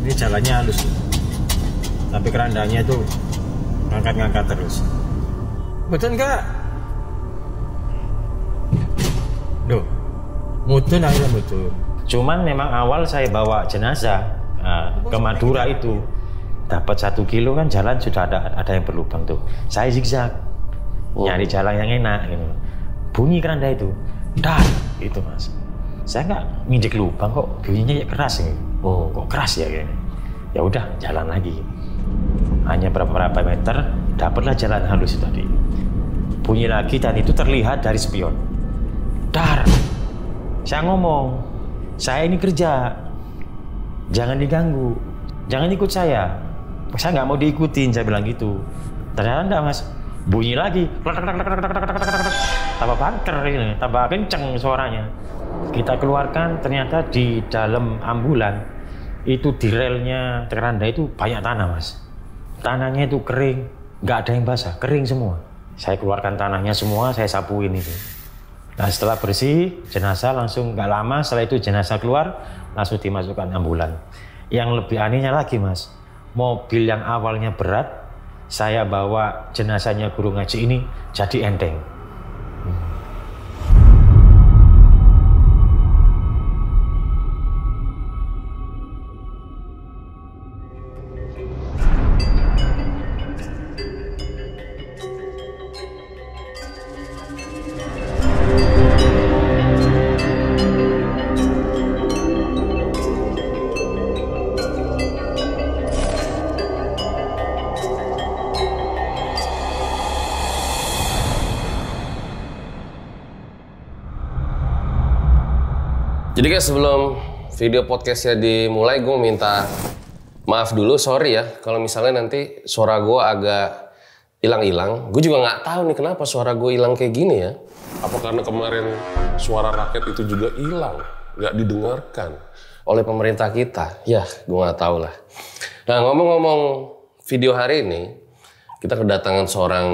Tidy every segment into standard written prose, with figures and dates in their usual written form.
Ini jalannya halus, tapi kerandanya itu ngangkat-ngangkat terus. Betul nggak? Duh, mudun akhirnya mudun. Cuman memang awal saya bawa jenazah ke Madura itu dapat 1 kilo kan jalan sudah ada yang berlubang tuh. Saya zigzag nyari jalan yang enak gitu. Bunyi keranda itu, dar itu mas. Saya nggak nginjek lubang kok bunyinya keras gitu. Kok keras ya kayaknya. Ya udah jalan lagi. Hanya berapa meter dapatlah jalan halus itu tadi. Bunyi lagi dan itu terlihat dari spion. Dar. Saya ngomong, saya ini kerja, jangan diganggu, jangan ikut saya nggak mau diikutin, saya bilang gitu. Ternyata enggak mas, bunyi lagi, tambah banter ini, tambah kenceng suaranya. Kita keluarkan, ternyata di dalam ambulan itu di relnya keranda itu banyak tanah mas. Tanahnya itu kering, nggak ada yang basah, kering semua. Saya keluarkan tanahnya semua, saya sapuin itu. Nah setelah bersih, jenazah langsung nggak lama setelah itu jenazah keluar, langsung dimasukkan ambulan. Yang lebih anehnya lagi mas, mobil yang awalnya berat, saya bawa jenazahnya guru ngaji ini jadi enteng. Jadi guys, sebelum video podcastnya dimulai, gue minta maaf dulu, sorry ya kalau misalnya nanti suara gue agak hilang-hilang. Gue juga nggak tahu nih kenapa suara gue hilang kayak gini ya. Apa karena kemarin suara rakyat itu juga hilang, nggak didengarkan oleh pemerintah kita? Ya, gue nggak tahu lah. Nah, ngomong-ngomong video hari ini, kita kedatangan seorang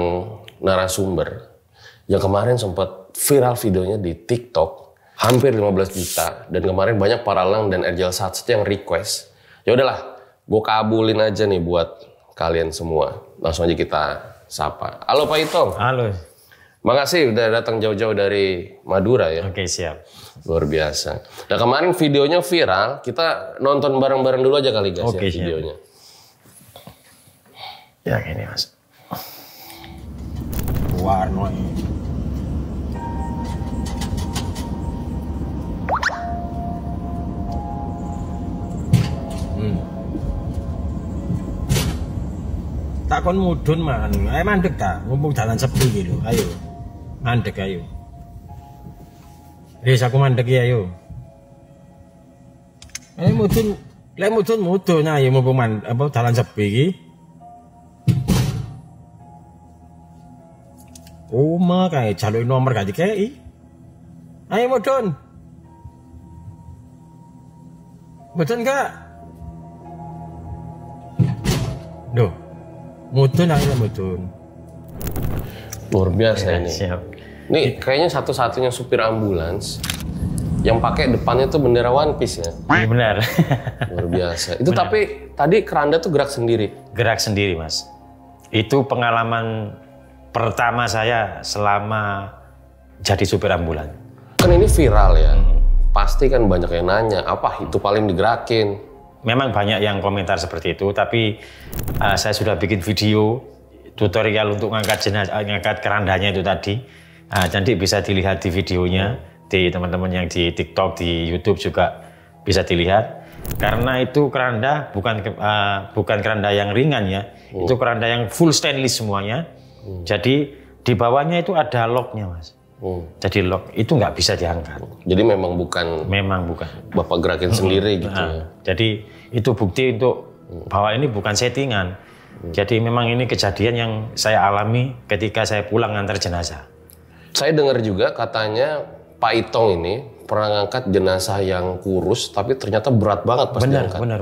narasumber yang kemarin sempat viral videonya di TikTok. Hampir 15 juta, dan kemarin banyak para lang dan Erjal Satset yang request. Ya udahlah, gue kabulin aja nih buat kalian semua. Langsung aja kita sapa. Halo Pak Itong. Halo. Makasih udah datang jauh-jauh dari Madura ya. Oke, siap. Luar biasa. Nah kemarin videonya viral, kita nonton bareng-bareng dulu aja kali guys. Oke, ya videonya. Ya ini mas. Warna ini. Takon mudun man, ayo mandek tak, mumpung jalan sepi gitu, ayo, mandek ayo. Wis aku mandek ya ayo. Ayo mudun, mudun ayo mumpung jalan sepi iki. Oma kayak jalur nomor gak dikei. Ayo mudun. Mudun gak? Duh. Mudun akhirnya mudun. Luar biasa Ya, ini. siap. Ini kayaknya satu-satunya supir ambulans yang pakai depannya tuh bendera One Piece ya. Iya benar. Luar biasa. Itu benar. Tapi tadi keranda tuh gerak sendiri. Gerak sendiri mas. Itu pengalaman pertama saya selama jadi supir ambulan. Kan ini viral ya. Pasti kan banyak yang nanya, apa itu paling digerakin? Memang banyak yang komentar seperti itu, tapi saya sudah bikin video tutorial untuk ngangkat kerandanya itu tadi. Nanti bisa dilihat di videonya, di teman-teman yang di TikTok, di YouTube juga bisa dilihat. Karena itu keranda bukan keranda yang ringan ya, itu keranda yang full stainless semuanya. Jadi di bawahnya itu ada locknya mas. Jadi lock itu nggak bisa diangkat. Jadi memang bukan. Bapak gerakin sendiri gitu. Ya. Jadi itu bukti untuk bahwa ini bukan settingan. Jadi memang ini kejadian yang saya alami ketika saya pulang ngantar jenazah. Saya dengar juga katanya Pak Itong ini pernah ngangkat jenazah yang kurus, tapi ternyata berat banget pas diangkat. Benar.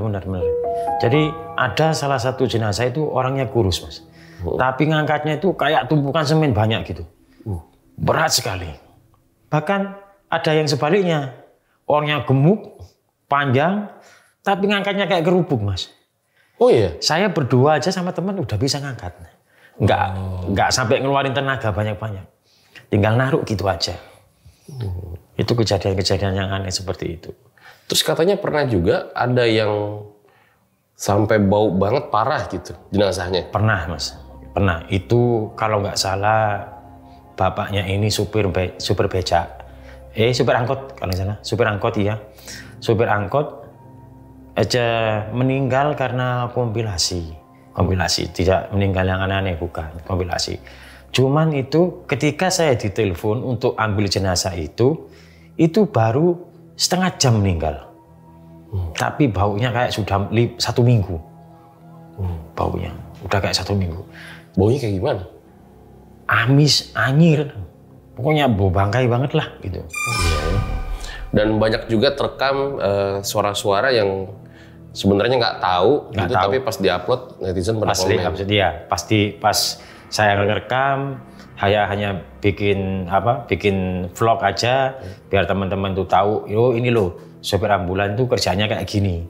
Jadi ada salah satu jenazah itu orangnya kurus mas. Tapi ngangkatnya itu kayak tumpukan semen banyak gitu. Berat sekali. Bahkan ada yang sebaliknya. Orangnya gemuk, panjang, Tapi ngangkatnya kayak kerupuk, Mas. Oh iya? Saya berdua aja sama teman udah bisa ngangkat. Nggak sampai ngeluarin tenaga banyak-banyak. Tinggal naruh gitu aja. Itu kejadian-kejadian yang aneh seperti itu. Terus katanya pernah juga ada yang sampai bau banget parah gitu jenazahnya. Pernah, Mas. Pernah. Itu kalau nggak salah bapaknya ini supir becak. Supir angkot kalau nggak salah. Supir angkot iya. Supir angkot aja meninggal karena kompilasi. Tidak meninggal yang aneh-aneh, bukan. Kompilasi. Cuman itu ketika saya ditelepon untuk ambil jenazah itu baru setengah jam meninggal. Tapi baunya kayak sudah 1 minggu. Baunya udah kayak 1 minggu. Baunya kayak gimana? Amis, anyir. Pokoknya bau bangkai banget lah gitu. Dan banyak juga terekam suara-suara yang sebenarnya nggak tahu gitu, tapi pas diupload netizen pada komen. Pasti pas saya ngerekam, hanya bikin vlog aja biar teman-teman tuh tahu, ini loh sopir ambulan tuh kerjanya kayak gini,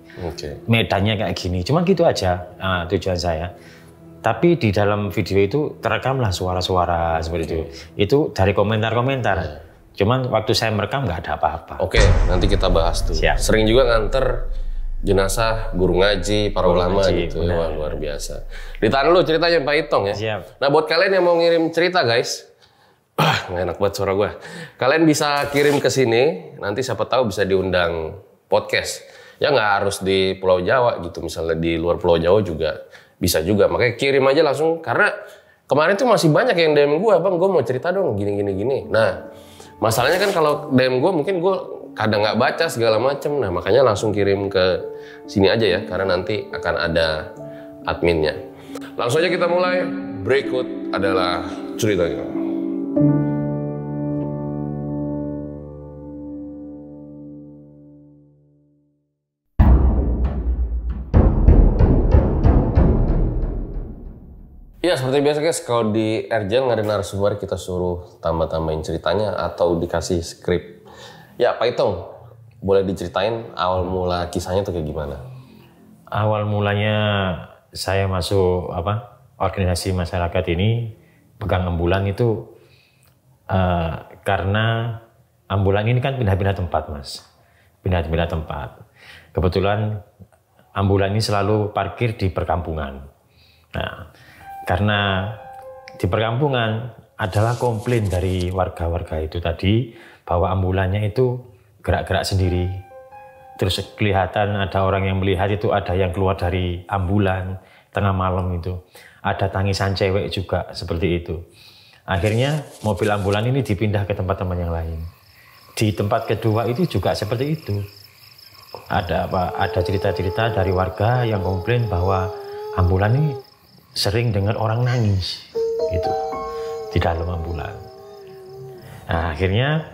medannya kayak gini, cuman gitu aja tujuan saya. Tapi di dalam video itu terekamlah suara-suara seperti itu. Itu dari komentar-komentar. Cuman waktu saya merekam nggak ada apa-apa. Oke, nanti kita bahas tuh. Siap. Sering juga nganter jenazah guru ngaji, para ulama gitu. Wah, luar biasa. Ditahan dulu ceritanya Pak Itong ya. Siap. Nah buat kalian yang mau ngirim cerita guys, nggak enak buat suara gue. Kalian bisa kirim ke sini, nanti siapa tahu bisa diundang podcast. Ya nggak harus di Pulau Jawa gitu, misalnya di luar Pulau Jawa juga bisa juga. Makanya kirim aja langsung, karena kemarin tuh masih banyak yang DM gue, bang gue mau cerita dong gini. Nah masalahnya kan kalau DM gue mungkin gue kadang nggak baca segala macem. Nah makanya langsung kirim ke sini aja ya, karena nanti akan ada adminnya. Langsung aja kita mulai. Berikut adalah ceritanya. Ya seperti biasa guys, kalau di Erjel nggak ada narasumber, kita suruh tambah-tambahin ceritanya atau dikasih skrip. Ya Pak Itong, boleh diceritain awal mula kisahnya tuh kayak gimana? Awal mulanya saya masuk organisasi masyarakat ini, pegang ambulan itu karena ambulan ini kan pindah-pindah tempat, Mas. Pindah-pindah tempat. Kebetulan ambulan ini selalu parkir di perkampungan. Nah, karena di perkampungan adalah komplain dari warga-warga itu tadi bahwa ambulannya itu gerak-gerak sendiri. Terus kelihatan ada orang yang melihat itu, ada yang keluar dari ambulan tengah malam itu. Ada tangisan cewek juga seperti itu. Akhirnya mobil ambulan ini dipindah ke tempat-tempat yang lain. Di tempat kedua itu juga seperti itu. Ada cerita-cerita dari warga yang komplain bahwa ambulan ini sering dengar orang nangis gitu di dalam ambulan. Nah, akhirnya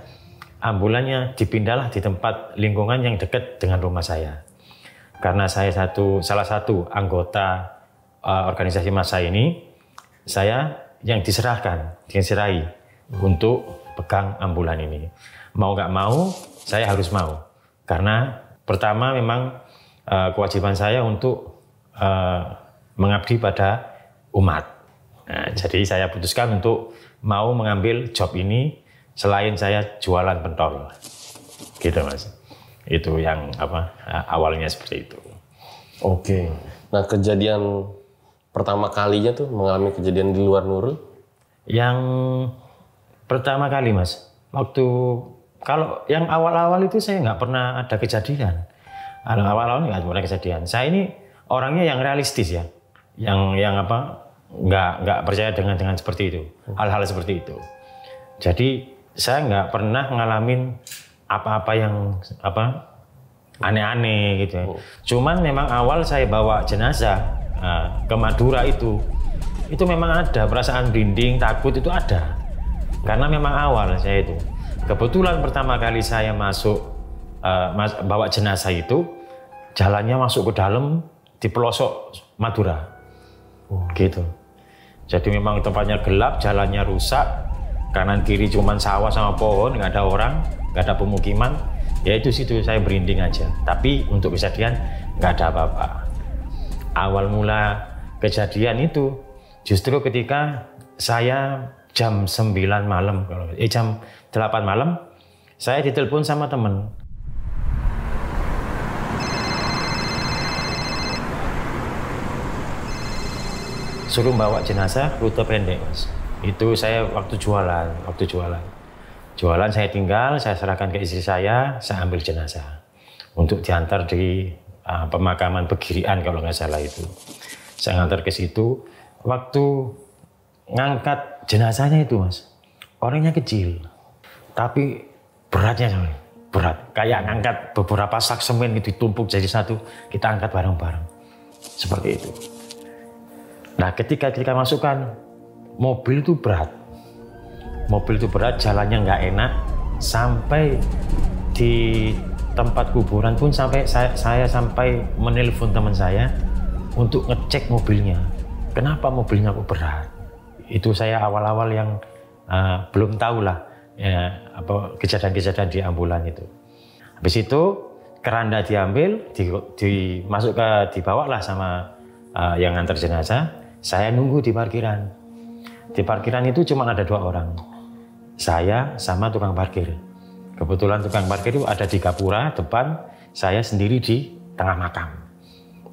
ambulannya dipindahlah di tempat lingkungan yang dekat dengan rumah saya. Karena saya salah satu anggota organisasi massa ini, saya yang diserahi untuk pegang ambulan ini. Mau nggak mau, saya harus mau. Karena pertama memang kewajiban saya untuk mengabdi pada umat. Nah, jadi saya putuskan untuk mau mengambil job ini selain saya jualan pentol. Gitu Mas. Itu yang awalnya seperti itu. Oke. Nah, kejadian pertama kalinya tuh mengalami kejadian di luar Nurul? Yang pertama kali Mas, kalau yang awal-awal itu saya nggak pernah ada kejadian. Awal-awal nggak pernah kejadian. Saya ini orangnya yang realistis ya. Yang nggak percaya dengan seperti itu, hal-hal seperti itu. Jadi saya nggak pernah ngalamin apa-apa yang aneh-aneh gitu. Cuman memang awal saya bawa jenazah ke Madura itu memang ada perasaan merinding, takut itu ada. Karena memang awal saya itu. Kebetulan pertama kali saya masuk bawa jenazah itu, jalannya masuk ke dalam di pelosok Madura. Gitu. Jadi memang tempatnya gelap, jalannya rusak, kanan kiri cuma sawah sama pohon, nggak ada orang, nggak ada pemukiman. Ya itu situ saya berinding aja. Tapi untuk kejadian nggak ada apa-apa. Awal mula kejadian itu justru ketika saya jam 9 malam, jam 8 malam, saya ditelepon sama teman. Suruh bawa jenazah rute pendek, Mas. Itu saya waktu jualan. Jualan saya tinggal, saya serahkan ke istri saya ambil jenazah untuk diantar di pemakaman Begirian kalau nggak salah itu. Saya ngantar ke situ. Waktu ngangkat jenazahnya itu, Mas, orangnya kecil, tapi beratnya berat. Kayak ngangkat beberapa sak semen itu ditumpuk jadi satu, kita angkat bareng-bareng. Seperti itu. Nah, ketika kita masukkan, mobil itu berat. Jalannya nggak enak. Sampai di tempat kuburan pun saya sampai menelpon teman saya untuk ngecek mobilnya. Kenapa mobilnya kok berat? Itu saya awal-awal yang belum tahu lah ya, kejadian-kejadian di ambulan itu. Habis itu keranda diambil, dibawalah sama yang ngantar jenazah. Saya nunggu di parkiran. Di parkiran itu cuma ada 2 orang. Saya sama tukang parkir. Kebetulan tukang parkir itu ada di gapura depan, saya sendiri di tengah makam,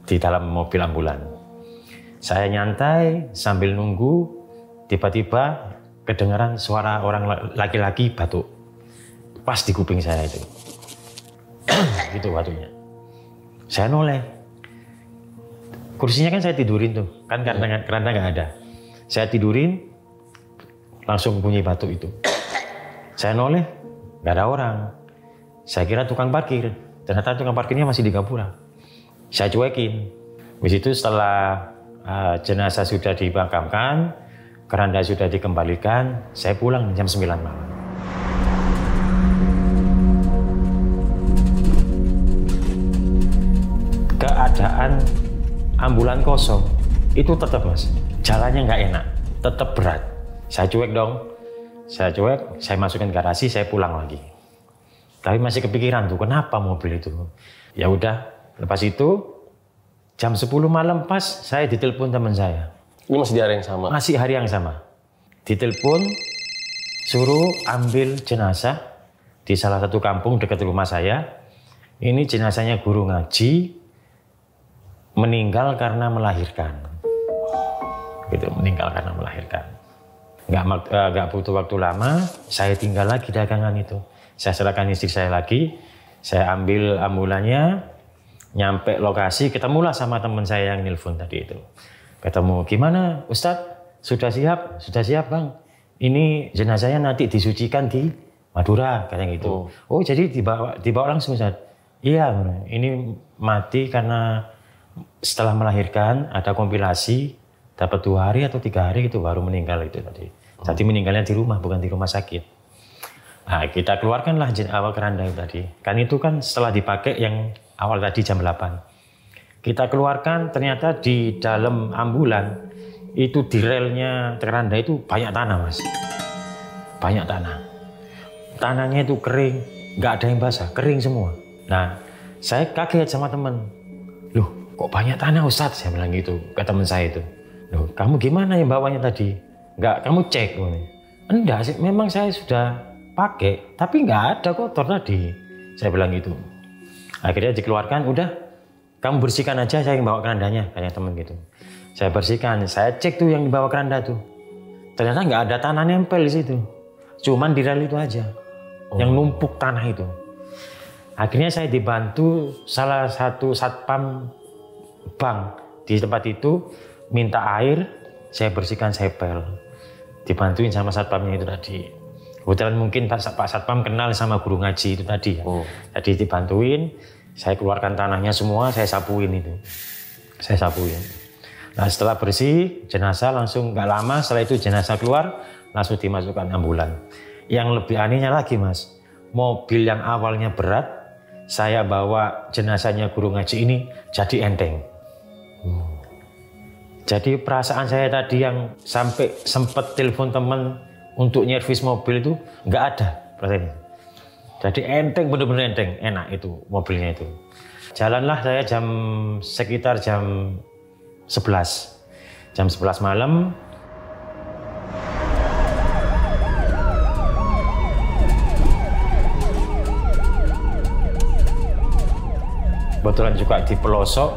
di dalam mobil ambulan. Saya nyantai sambil nunggu, tiba-tiba kedengaran suara orang laki-laki batuk. Pas di kuping saya itu. Gitu batuknya. Saya noleh. Kursinya kan saya tidurin tuh, kan karena nggak ada. Saya tidurin, langsung bunyi batuk itu. Saya noleh, nggak ada orang. Saya kira tukang parkir. Ternyata tukang parkirnya masih di gapura. Saya cuekin. Habis itu setelah jenazah sudah dimakamkan, keranda sudah dikembalikan, saya pulang jam 9 malam. Keadaan ambulan kosong, itu tetap, Mas, jalannya nggak enak, tetap berat. Saya cuek dong. Saya cuek, saya masukkan garasi, saya pulang lagi. Tapi masih kepikiran tuh, kenapa mobil itu? Ya udah, lepas itu jam 10 malam pas saya ditelepon teman saya. Ini masih di hari yang sama? Masih hari yang sama. Ditelepon, suruh ambil jenazah di salah satu kampung dekat rumah saya. Ini jenazahnya guru ngaji, meninggal karena melahirkan. Gitu, meninggal karena melahirkan. Nggak butuh waktu lama, saya tinggal lagi dagangan itu. Saya serahkan istri saya lagi, saya ambil ambulannya, nyampe lokasi, ketemulah sama teman saya yang nelpon tadi itu. Ketemu, gimana Ustadz? Sudah siap? Sudah siap, Bang. Ini jenazahnya nanti disucikan di Madura, katanya gitu. Oh, jadi dibawa langsung, Ustadz? Iya, ini mati karena setelah melahirkan ada kompilasi, dapat 2 hari atau 3 hari itu baru meninggal itu tadi. Jadi meninggalnya di rumah, bukan di rumah sakit. Nah, kita keluarkanlah awal keranda itu tadi. Kan itu kan setelah dipakai yang awal tadi jam 8. Kita keluarkan, ternyata di dalam ambulan itu di relnya keranda itu banyak tanah, Mas. Banyak tanah. Tanahnya itu kering, nggak ada yang basah, kering semua. Nah, saya kaget sama teman. Loh, kok banyak tanah, Ustadz? Saya bilang gitu ke teman saya itu. Loh, kamu gimana yang bawanya tadi? Enggak, kamu cek. Enggak sih, memang saya sudah pakai, tapi nggak ada kotor tadi. Saya bilang gitu. Akhirnya dikeluarkan, udah, kamu bersihkan aja, saya yang bawa kerandanya, kayak teman gitu. Saya bersihkan, saya cek tuh yang dibawa keranda tuh. Ternyata nggak ada tanah nempel di situ. Cuman di rel itu aja, yang numpuk tanah itu. Akhirnya saya dibantu salah satu satpam bank di tempat itu, minta air, saya bersihkan, saya pel. Dibantuin sama satpamnya itu tadi. Kebetulan mungkin Pak Satpam kenal sama guru ngaji itu tadi ya. Jadi dibantuin, saya keluarkan tanahnya semua, saya sapuin itu. Saya sapuin. Nah, setelah bersih, jenazah langsung nggak lama setelah itu jenazah keluar, langsung dimasukkan ambulan. Yang lebih anehnya lagi, Mas, mobil yang awalnya berat, saya bawa jenazahnya guru ngaji ini jadi enteng. Jadi perasaan saya tadi yang sampai sempat telepon teman untuk nyervis mobil itu nggak ada perasaan itu. Jadi enteng, bener-bener enteng, enak itu mobilnya itu. Jalanlah saya sekitar jam 11. Jam 11 malam. Kebetulan juga di pelosok,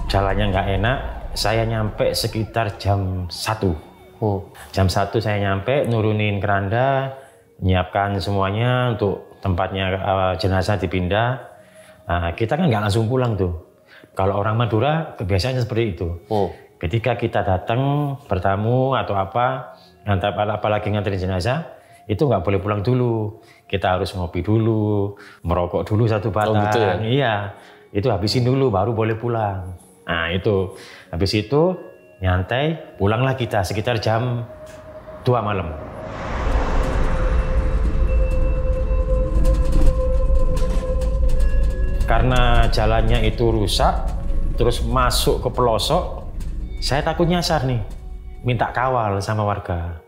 jalannya nggak enak. Saya nyampe sekitar jam 1. Jam 1 saya nyampe, nurunin keranda, menyiapkan semuanya untuk tempatnya jenazah dipindah. Nah, kita kan nggak langsung pulang tuh. Kalau orang Madura kebiasaannya seperti itu. Ketika kita datang bertamu atau apa, apalagi nganterin jenazah, itu nggak boleh pulang dulu. Kita harus ngopi dulu, merokok dulu satu batang. Gitu ya? Iya, itu habisin dulu baru boleh pulang. Nah itu, habis itu nyantai, pulanglah kita sekitar jam 2 malam. Karena jalannya itu rusak, terus masuk ke pelosok, saya takut nyasar nih, minta kawal sama warga.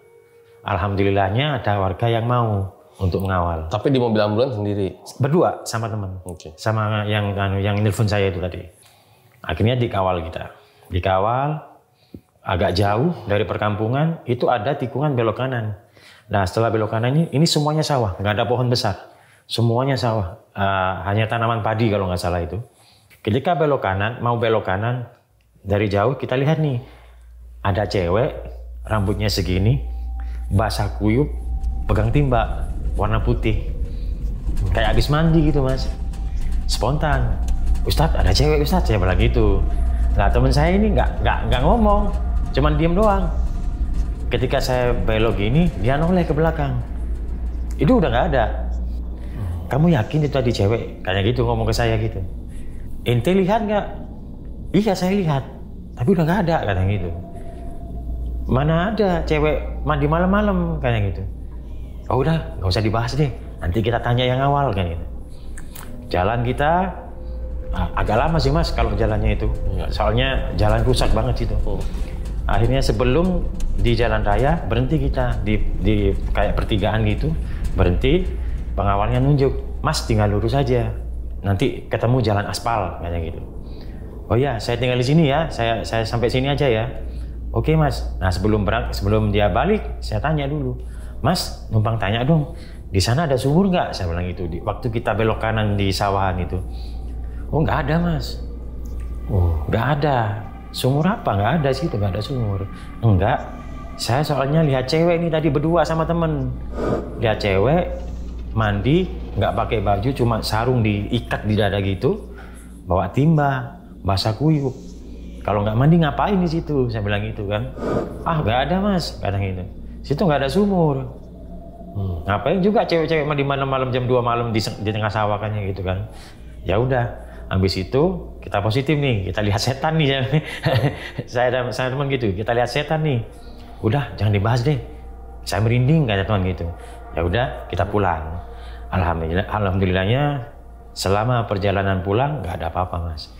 Alhamdulillahnya ada warga yang mau untuk mengawal. Tapi di mobil ambulans sendiri? Berdua sama teman, sama yang nelfon saya itu tadi. Akhirnya dikawal kita, dikawal. Agak jauh dari perkampungan, itu ada tikungan belok kanan. Nah setelah belok kanan ini semuanya sawah, nggak ada pohon besar. Semuanya sawah, hanya tanaman padi kalau nggak salah itu. Ketika belok kanan, mau belok kanan, dari jauh kita lihat nih, ada cewek, rambutnya segini, basah kuyup, pegang timba, warna putih. Kayak habis mandi gitu mas. Spontan, Ustadz ada cewek Ustadz, saya bilang gitu. Nah teman saya ini nggak ngomong, cuman diem doang. Ketika saya belok gini, dia noleh ke belakang. Itu udah nggak ada. Kamu yakin itu tadi cewek? Kayak gitu ngomong ke saya gitu. Ente lihat nggak? Iya saya lihat, tapi udah nggak ada katanya gitu. Mana ada cewek mandi malam-malam kayak gitu. Oh udah, nggak usah dibahas deh. Nanti kita tanya yang awal kan gitu. Jalan kita agak lama sih mas kalau jalannya itu. Soalnya jalan rusak banget situ. Akhirnya sebelum di jalan raya berhenti kita di kayak pertigaan gitu. Berhenti. Pengawalnya nunjuk, Mas tinggal lurus aja, nanti ketemu jalan aspal kayak gitu. Oh ya, saya tinggal di sini ya, saya sampai sini aja ya. Oke Mas. Nah sebelum dia balik, saya tanya dulu, Mas numpang tanya dong, di sana ada sumur nggak? Saya bilang gitu. Waktu kita belok kanan di sawahan itu, oh nggak ada Mas. Oh nggak ada. Sumur apa? Nggak ada sih, nggak ada sumur. Enggak. Saya soalnya lihat cewek ini tadi berdua sama temen, lihat cewek mandi, nggak pakai baju, cuma sarung diikat di dada gitu, bawa timba, basah kuyup. Kalau nggak mandi ngapain di situ? Saya bilang gitu kan. Ah nggak ada mas, kadang gitu. Situ nggak ada sumur. Ngapain juga cewek-cewek mandi malam-malam jam 2 malam di tengah sawah kan gitu kan. Ya udah, habis itu kita positif nih, kita lihat setan nih. saya teman gitu, kita lihat setan nih. Udah jangan dibahas deh. Saya merinding kata teman gitu. Ya udah kita pulang. Alhamdulillahnya selama perjalanan pulang nggak ada apa-apa mas.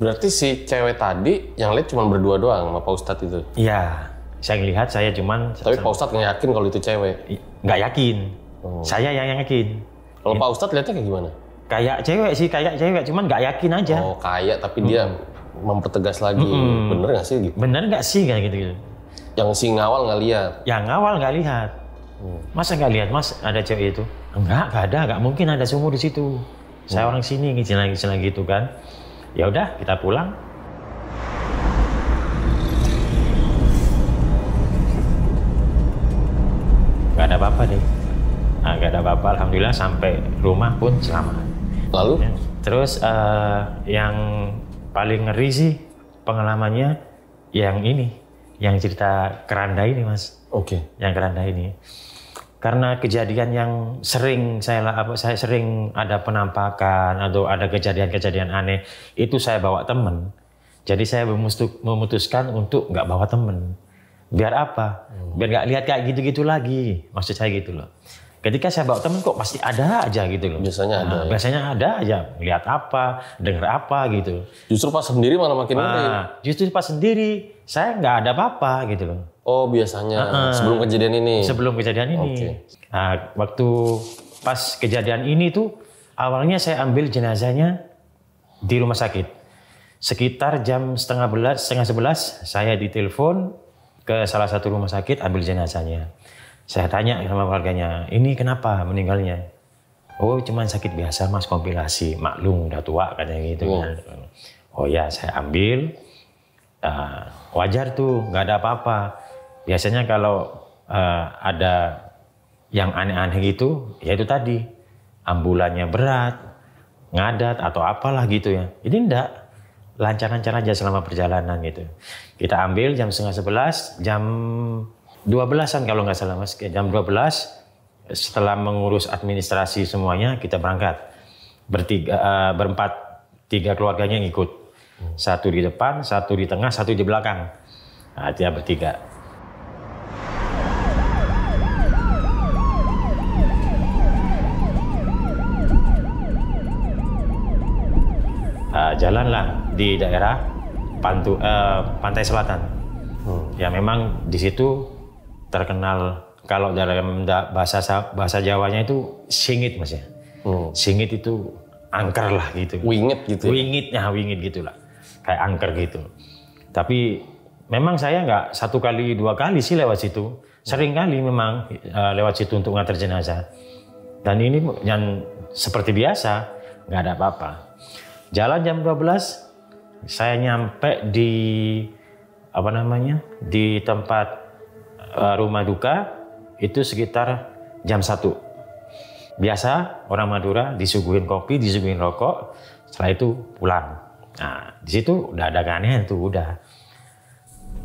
Berarti si cewek tadi yang lihat cuma berdua doang sama Pak Ustadz itu? Iya, saya lihat saya cuman. Tapi Pak Ustadz nggak yakin kalau itu cewek? Nggak yakin. Saya yang yakin. Kalau Pak Ustadz lihatnya kayak gimana? Kayak cewek sih, kayak cewek, cuman nggak yakin aja. Oh kayak, tapi dia mempertegas lagi. Bener nggak sih? Gitu? Bener nggak sih kayak gitu? Yang si ngawal nggak lihat? Yang ngawal nggak lihat. Masa nggak lihat mas ada cewek itu? Nggak ada, nggak mungkin ada sumur di situ. Saya orang sini istilah gitu kan. Ya udah kita pulang. Nggak ada apa-apa deh. Nggak ada apa-apa. Alhamdulillah sampai rumah pun selamat. Lalu? Ya. Terus yang paling ngeri sih pengalamannya yang ini, yang cerita keranda ini mas. Oke. Yang keranda ini. Karena kejadian yang sering saya sering ada penampakan atau ada kejadian-kejadian aneh, itu saya bawa temen. Jadi saya memutuskan untuk nggak bawa temen. Biar apa? Biar nggak lihat kayak gitu-gitu lagi. Maksud saya gitu loh. Ketika saya bawa temen kok pasti ada aja gitu loh. Biasanya ada. Ya? Biasanya ada aja. Lihat apa, dengar apa gitu. Justru pas sendiri malah makin ngeri. Justru pas sendiri saya nggak ada apa-apa gitu loh. Oh biasanya sebelum kejadian ini? Sebelum kejadian ini. Okay. Nah, waktu pas kejadian ini tuh awalnya saya ambil jenazahnya di rumah sakit. Sekitar jam setengah 11 saya ditelepon ke salah satu rumah sakit ambil jenazahnya. Saya tanya sama keluarganya, ini kenapa meninggalnya? Oh cuman sakit biasa mas, kompilasi, maklum udah tua katanya gitu. Oh ya saya ambil, wajar tuh nggak ada apa-apa. Biasanya kalau ada yang aneh-aneh gitu, ya itu tadi ambulannya berat, ngadat atau apalah gitu ya. Ini enggak, lancar-lancar aja selama perjalanan gitu. Kita ambil jam setengah 11, jam 12-an kalau nggak salah mas, jam 12 setelah mengurus administrasi semuanya kita berangkat. Berempat, 3 keluarganya yang ikut. Satu di depan, satu di tengah, satu di belakang. Nah, dia bertiga. Jalanlah di daerah pantai selatan. Ya memang di situ terkenal kalau dalam bahasa Jawanya itu singit mas ya. Singit itu angker lah gitu. Wingit gitu. Wingit gitulah. Kayak angker gitu. Tapi memang saya nggak 1 kali 2 kali sih lewat situ. Sering kali memang lewat situ untuk ngantar jenazah. Dan ini yang seperti biasa nggak ada apa-apa. Jalan jam 12 saya nyampe di di tempat rumah duka itu sekitar jam 1. Biasa orang Madura disuguhin kopi, disuguhin rokok, setelah itu pulang. Nah, di situ udah ada keanehan tuh, udah.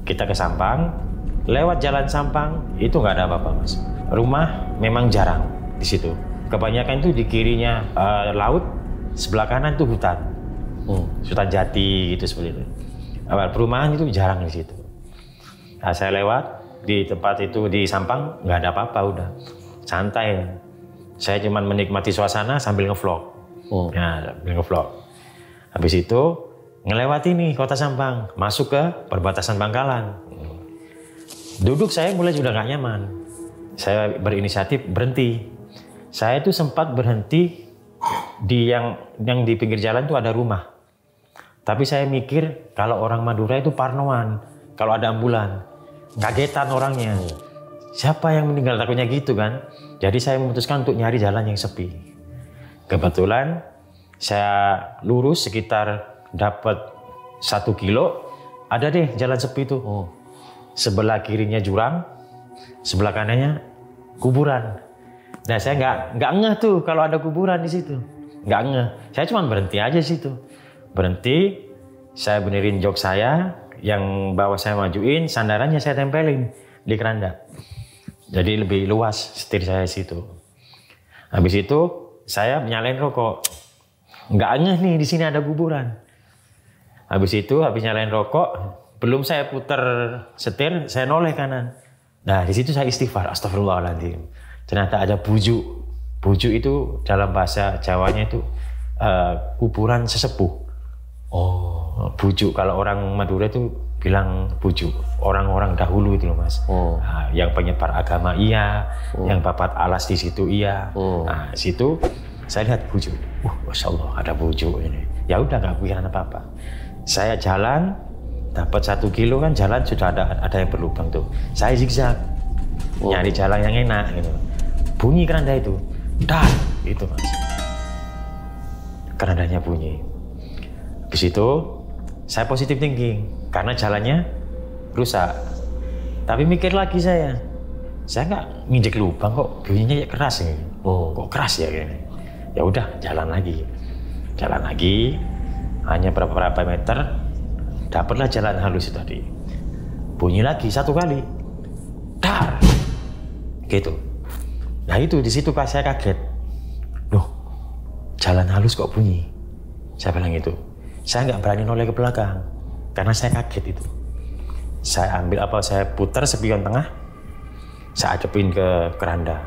Kita ke Sampang, lewat jalan Sampang itu nggak ada apa-apa mas. Rumah memang jarang di situ. Kebanyakan itu di kirinya laut, sebelah kanan itu hutan. Hutan jati gitu seperti itu. Perumahan itu jarang di situ. Nah, saya lewat di tempat itu di Sampang nggak ada apa-apa, udah santai. Saya cuma menikmati suasana sambil ngevlog. Ya, sambil ngevlog. Habis itu ngelewati nih kota Sampang, masuk ke perbatasan Bangkalan. Duduk saya mulai sudah nggak nyaman. Saya berinisiatif berhenti. Saya itu sempat berhenti di yang di pinggir jalan itu ada rumah. Tapi saya mikir kalau orang Madura itu parnoan, kalau ada ambulan, kagetan orangnya. Siapa yang meninggal, takutnya gitu kan. Jadi saya memutuskan untuk nyari jalan yang sepi. Kebetulan saya lurus sekitar dapat 1 kilo, ada deh jalan sepi itu. Sebelah kirinya jurang, sebelah kanannya kuburan. Nah saya nggak ngeh tuh kalau ada kuburan di situ, nggak ngeh. Saya cuma berhenti aja situ. Berhenti, saya benerin jok saya, yang bawah saya majuin, sandarannya saya tempelin di keranda. Jadi lebih luas setir saya situ. Habis itu saya nyalain rokok. Nggak ngeh nih di sini ada kuburan. Habis itu habis nyalain rokok, belum saya putar setir, saya noleh kanan. Nah di situ saya istighfar, astagfirullahaladzim. Ternyata ada bujuk. Bujuk itu dalam bahasa Jawanya itu kuburan sesepuh. Bujuk kalau orang Madura itu bilang bujuk, orang-orang dahulu itu loh mas. Nah, yang penyebar agama iya, yang babat alas di situ iya. Nah situ saya lihat bujuk. Masya Allah ada bujuk ini. Ya udah nggak pikiran apa-apa. Saya jalan, dapat 1 kilo kan jalan sudah ada yang berlubang tuh. Saya zigzag, nyari jalan yang enak gitu. Bunyi keranda itu, dar, itu mas. Kerandanya bunyi. Habis itu saya positif thinking karena jalannya rusak. Tapi mikir lagi saya nggak nginjek lubang kok bunyinya ya keras ya. Kok keras ya gini. Ya udah jalan lagi, hanya berapa meter, dapatlah jalan halus itu tadi. Bunyi lagi 1 kali, dar, gitu. Nah itu di situ saya kaget, loh, jalan halus kok bunyi. Saya bilang itu. Saya nggak berani noleh ke belakang karena saya kaget itu. Saya putar spion tengah, saya adepin ke keranda.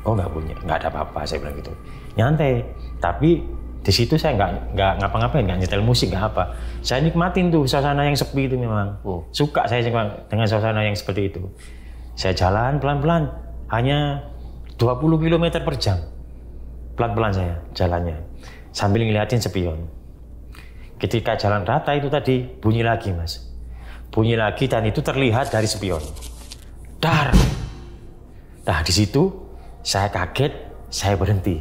Oh nggak bunyi, nggak ada apa-apa, saya bilang gitu. Nyantai, tapi di situ saya nggak ngapa-ngapain, nggak nyetel musik, nggak apa. Saya nikmatin tuh suasana yang sepi itu memang. Suka saya dengan suasana yang seperti itu. Saya jalan pelan-pelan, hanya 20 km per jam. pelan-pelan saya jalannya sambil ngeliatin spion. Ketika jalan rata itu tadi bunyi lagi Mas, bunyi lagi dan itu terlihat dari spion. Dar. Nah di situ saya kaget, saya berhenti.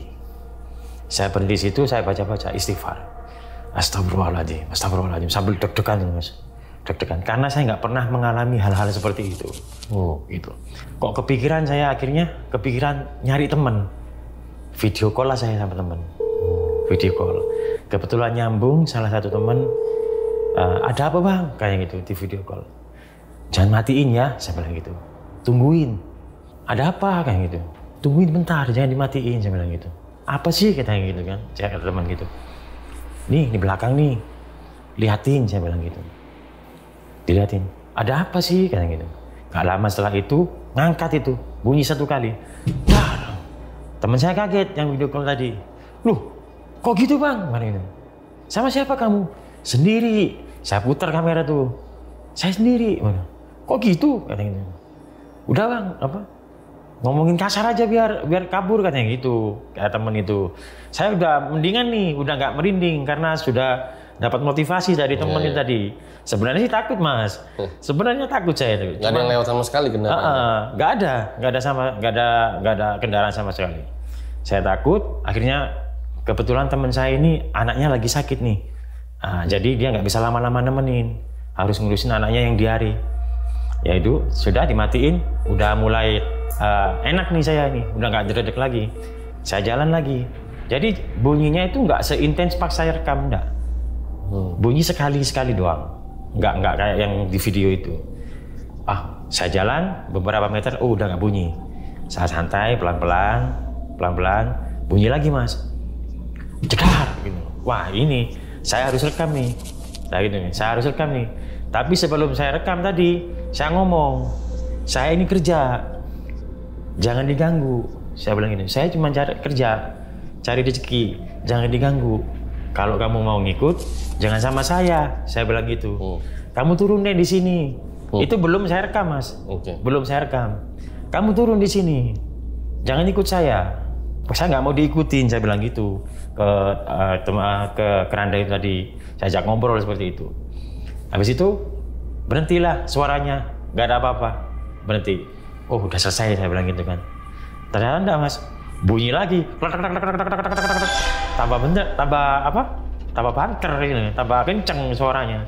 Saya berhenti di situ, saya baca-baca istighfar. Astagfirullahaladzim, astagfirullahaladzim sambil deg-degan Mas. Deg-degan karena saya nggak pernah mengalami hal-hal seperti itu. Gitu. Kok kepikiran saya akhirnya kepikiran nyari teman. Video call lah saya sama teman. Video call. Kebetulan nyambung salah satu teman. Ada apa bang? Kayak gitu di video call. Jangan matiin ya, saya bilang gitu. Tungguin. Ada apa? Kayak gitu. Tungguin bentar, jangan dimatiin, saya bilang gitu. Apa sih katanya gitu kan? Saya kata teman gitu. Nih di belakang nih, liatin, saya bilang gitu. Dilihatin. Ada apa sih? Kayak gitu. Gak lama setelah itu ngangkat itu, bunyi satu kali. Dar. Teman saya kaget yang video call tadi. Loh, kok gitu bang? Mana itu? Sama siapa kamu? Sendiri. Saya putar kamera tuh. Saya sendiri. Mana? Kok gitu? Katanya gitu. Udah bang, apa? Ngomongin kasar aja biar kabur katanya gitu. Kayak temen itu. Saya udah mendingan nih, udah nggak merinding karena sudah dapat motivasi dari temen itu tadi. Sebenarnya sih takut mas. Sebenarnya takut saya tuh. Nggak ada yang lewat sama sekali kendaraan. Nggak ada kendaraan sama sekali. Saya takut. Akhirnya kebetulan teman saya ini anaknya lagi sakit nih. Jadi dia nggak bisa lama-lama nemenin. Harus ngurusin anaknya yang diare. Ya itu sudah dimatiin. Udah mulai enak nih saya ini. Udah nggak dredeg lagi. Saya jalan lagi. Jadi bunyinya itu nggak seintens pas saya rekam enggak. Bunyi sekali-sekali doang. Nggak kayak yang di video itu. Saya jalan beberapa meter, udah nggak bunyi. Saya santai, pelan-pelan, bunyi lagi mas. Jedar, gitu. Wah ini, saya harus rekam nih. Nah gitu nih, saya harus rekam nih. Tapi sebelum saya rekam tadi, saya ngomong, saya ini kerja, jangan diganggu. Saya bilang gini, saya cuma cari kerja, cari rezeki, jangan diganggu. Kalau kamu mau ngikut, jangan sama saya bilang gitu. Kamu turun deh di sini. Itu belum saya rekam, Mas. Belum saya rekam. Kamu turun di sini. Jangan ikut saya. Saya nggak mau diikutin, saya bilang gitu ke keranda itu tadi. Saya ajak ngobrol seperti itu. Habis itu berhentilah suaranya, nggak ada apa-apa. Berhenti. Oh, udah selesai, saya bilang gitu kan. Ternyata enggak, Mas. Bunyi lagi, tambah banter gitu, tambah kenceng suaranya,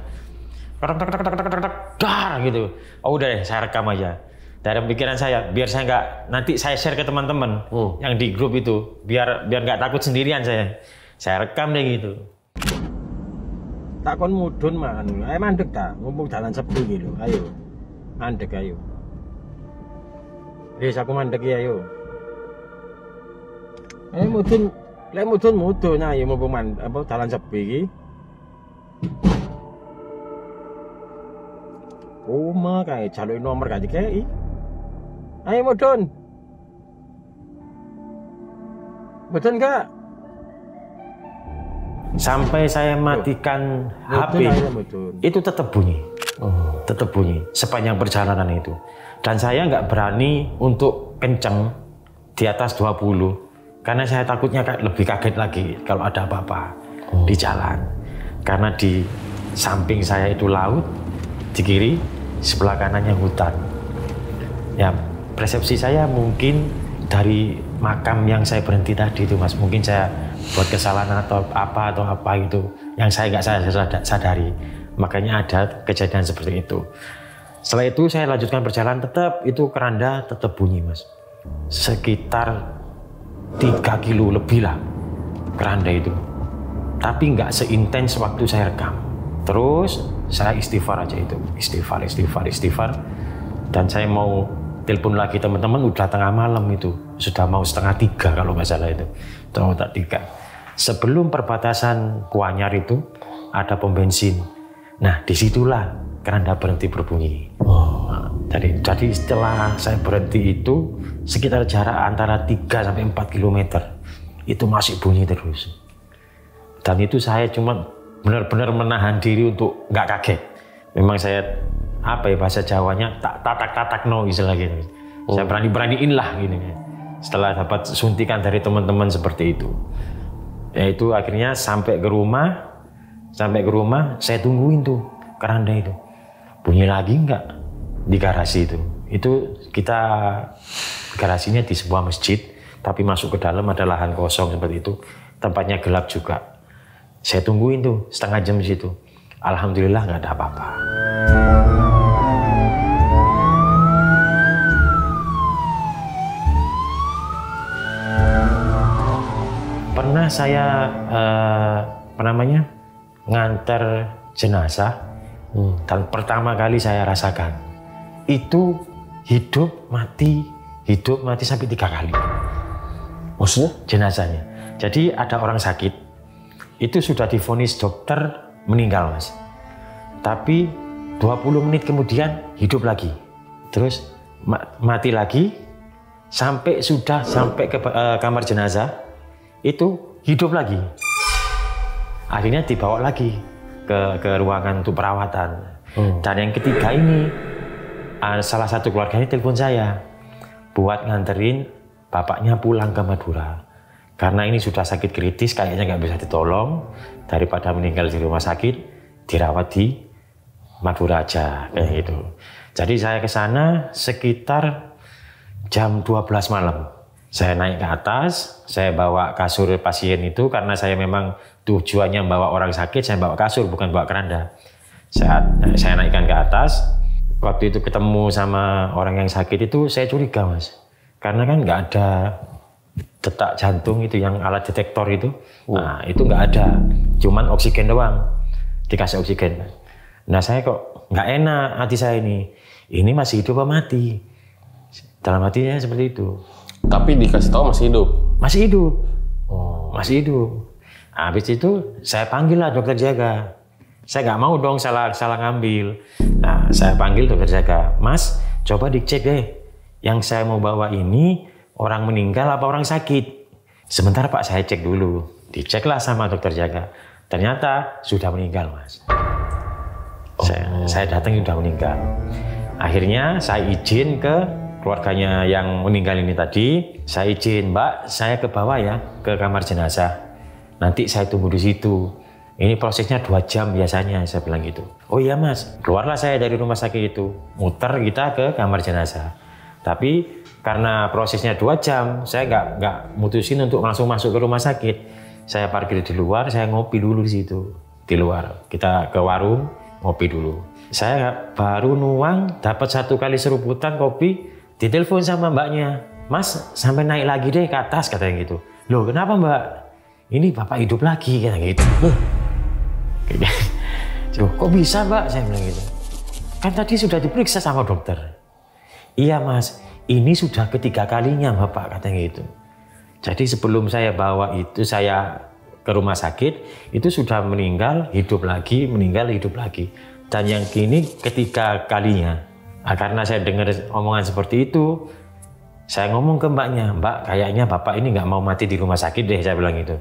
dar gitu. Oh udah deh, saya rekam aja. Dari pikiran saya, biar saya nggak nanti saya share ke teman-teman yang di grup itu, biar nggak takut sendirian saya rekam deh gitu. Takon mudun man, ayo mandek tak, ngumpul jalan sepi gitu, ayo mandek ayo. Yes aku mandek ya ayo. Mudun ayo mumpung jalan sepi iki. Oma kae jaluk nomor gak dikei. Ayo mudun. Mudun gak? Sampai saya matikan HP itu tetap bunyi. Tetap bunyi sepanjang perjalanan itu. Dan saya nggak berani untuk kenceng di atas 20. Karena saya takutnya lebih kaget lagi kalau ada apa-apa di jalan. Karena di samping saya itu laut, di kiri, sebelah kanannya hutan. Ya, persepsi saya mungkin dari makam yang saya berhenti tadi itu mas, mungkin saya buat kesalahan atau apa gitu, yang saya nggak sadari. Makanya ada kejadian seperti itu. Setelah itu saya lanjutkan perjalanan, tetap itu keranda tetap bunyi mas. Sekitar 3 kilo lebih lah keranda itu, tapi nggak seintens waktu saya rekam. Terus saya istighfar aja itu, istighfar, dan saya mau telepon lagi teman-teman, udah tengah malam itu, sudah mau 2:30 kalau nggak salah itu, 2:30. Sebelum perbatasan Kuanyar itu ada pom bensin. Nah disitulah keranda berhenti berbunyi. Jadi setelah saya berhenti itu sekitar jarak antara 3-4 km itu masih bunyi terus. Dan itu saya cuma benar-benar menahan diri untuk nggak kaget. Memang saya bahasa Jawanya tatak no istilah gitu. Saya berani-beraniin lah gini. Setelah dapat suntikan dari teman-teman seperti itu. Yaitu akhirnya sampai ke rumah saya tungguin tuh keranda itu. Bunyi lagi enggak di garasi itu. Itu kita garasinya di sebuah masjid, tapi masuk ke dalam ada lahan kosong seperti itu. Tempatnya gelap juga. Saya tungguin tuh setengah jam di situ. Alhamdulillah nggak ada apa-apa. Pernah saya ngantar jenazah dan pertama kali saya rasakan itu hidup mati sampai 3 kali. Maksudnya? Jenazahnya. Jadi ada orang sakit itu sudah divonis dokter meninggal, Mas. Tapi 20 menit kemudian hidup lagi. Terus mati lagi sampai ke kamar jenazah itu hidup lagi. Akhirnya dibawa lagi ke ruangan untuk perawatan. Dan yang ketiga ini salah satu keluarganya telepon saya buat nganterin bapaknya pulang ke Madura. Karena ini sudah sakit kritis, kayaknya nggak bisa ditolong. Daripada meninggal di rumah sakit, dirawat di Madura aja kayak gitu. Jadi saya ke sana sekitar jam 12 malam. Saya naik ke atas, saya bawa kasur pasien itu karena saya memang tujuannya bawa orang sakit, saya bawa kasur bukan bawa keranda. Saya naikkan ke atas. Waktu itu ketemu sama orang yang sakit itu saya curiga, Mas. Karena kan nggak ada detak jantung itu yang alat detektor itu. Nah, itu nggak ada. Cuman oksigen doang. Dikasih oksigen. Nah, saya kok nggak enak hati saya ini. Ini masih hidup apa mati? Dalam hatinya seperti itu. Tapi dikasih tahu masih hidup? Masih hidup. Masih hidup. Habis itu saya panggil lah dokter jaga. Saya nggak mau dong salah ngambil. Nah, saya panggil dokter jaga. Mas, coba dicek deh. Yang saya mau bawa ini orang meninggal apa orang sakit? Sebentar Pak, saya cek dulu. Diceklah sama dokter jaga. Ternyata sudah meninggal, Mas. Saya datang sudah meninggal. Akhirnya saya izin ke keluarganya yang meninggal ini tadi. Saya izin, Mbak, saya ke bawah ya, ke kamar jenazah. Nanti saya tunggu di situ. Ini prosesnya 2 jam biasanya, saya bilang gitu. Oh iya Mas, keluarlah saya dari rumah sakit itu. Muter kita ke kamar jenazah. Tapi karena prosesnya 2 jam, saya nggak mutusin untuk langsung masuk ke rumah sakit. Saya parkir di luar, saya ngopi dulu di situ. Di luar, kita ke warung, ngopi dulu. Saya baru nuang, dapat 1 kali seruputan kopi, ditelepon sama mbaknya. Mas, sampai naik lagi deh ke atas, katanya gitu. Loh kenapa mbak? Ini bapak hidup lagi, katanya gitu. Loh, kok bisa mbak? Saya bilang gitu. Kan tadi sudah diperiksa sama dokter. Iya mas, ini sudah ketiga kalinya bapak, katanya gitu. Jadi sebelum saya bawa itu, saya ke rumah sakit, itu sudah meninggal, hidup lagi, meninggal, hidup lagi. Dan yang kini ketiga kalinya. Nah, karena saya dengar omongan seperti itu, saya ngomong ke mbaknya, mbak kayaknya bapak ini nggak mau mati di rumah sakit deh, saya bilang gitu.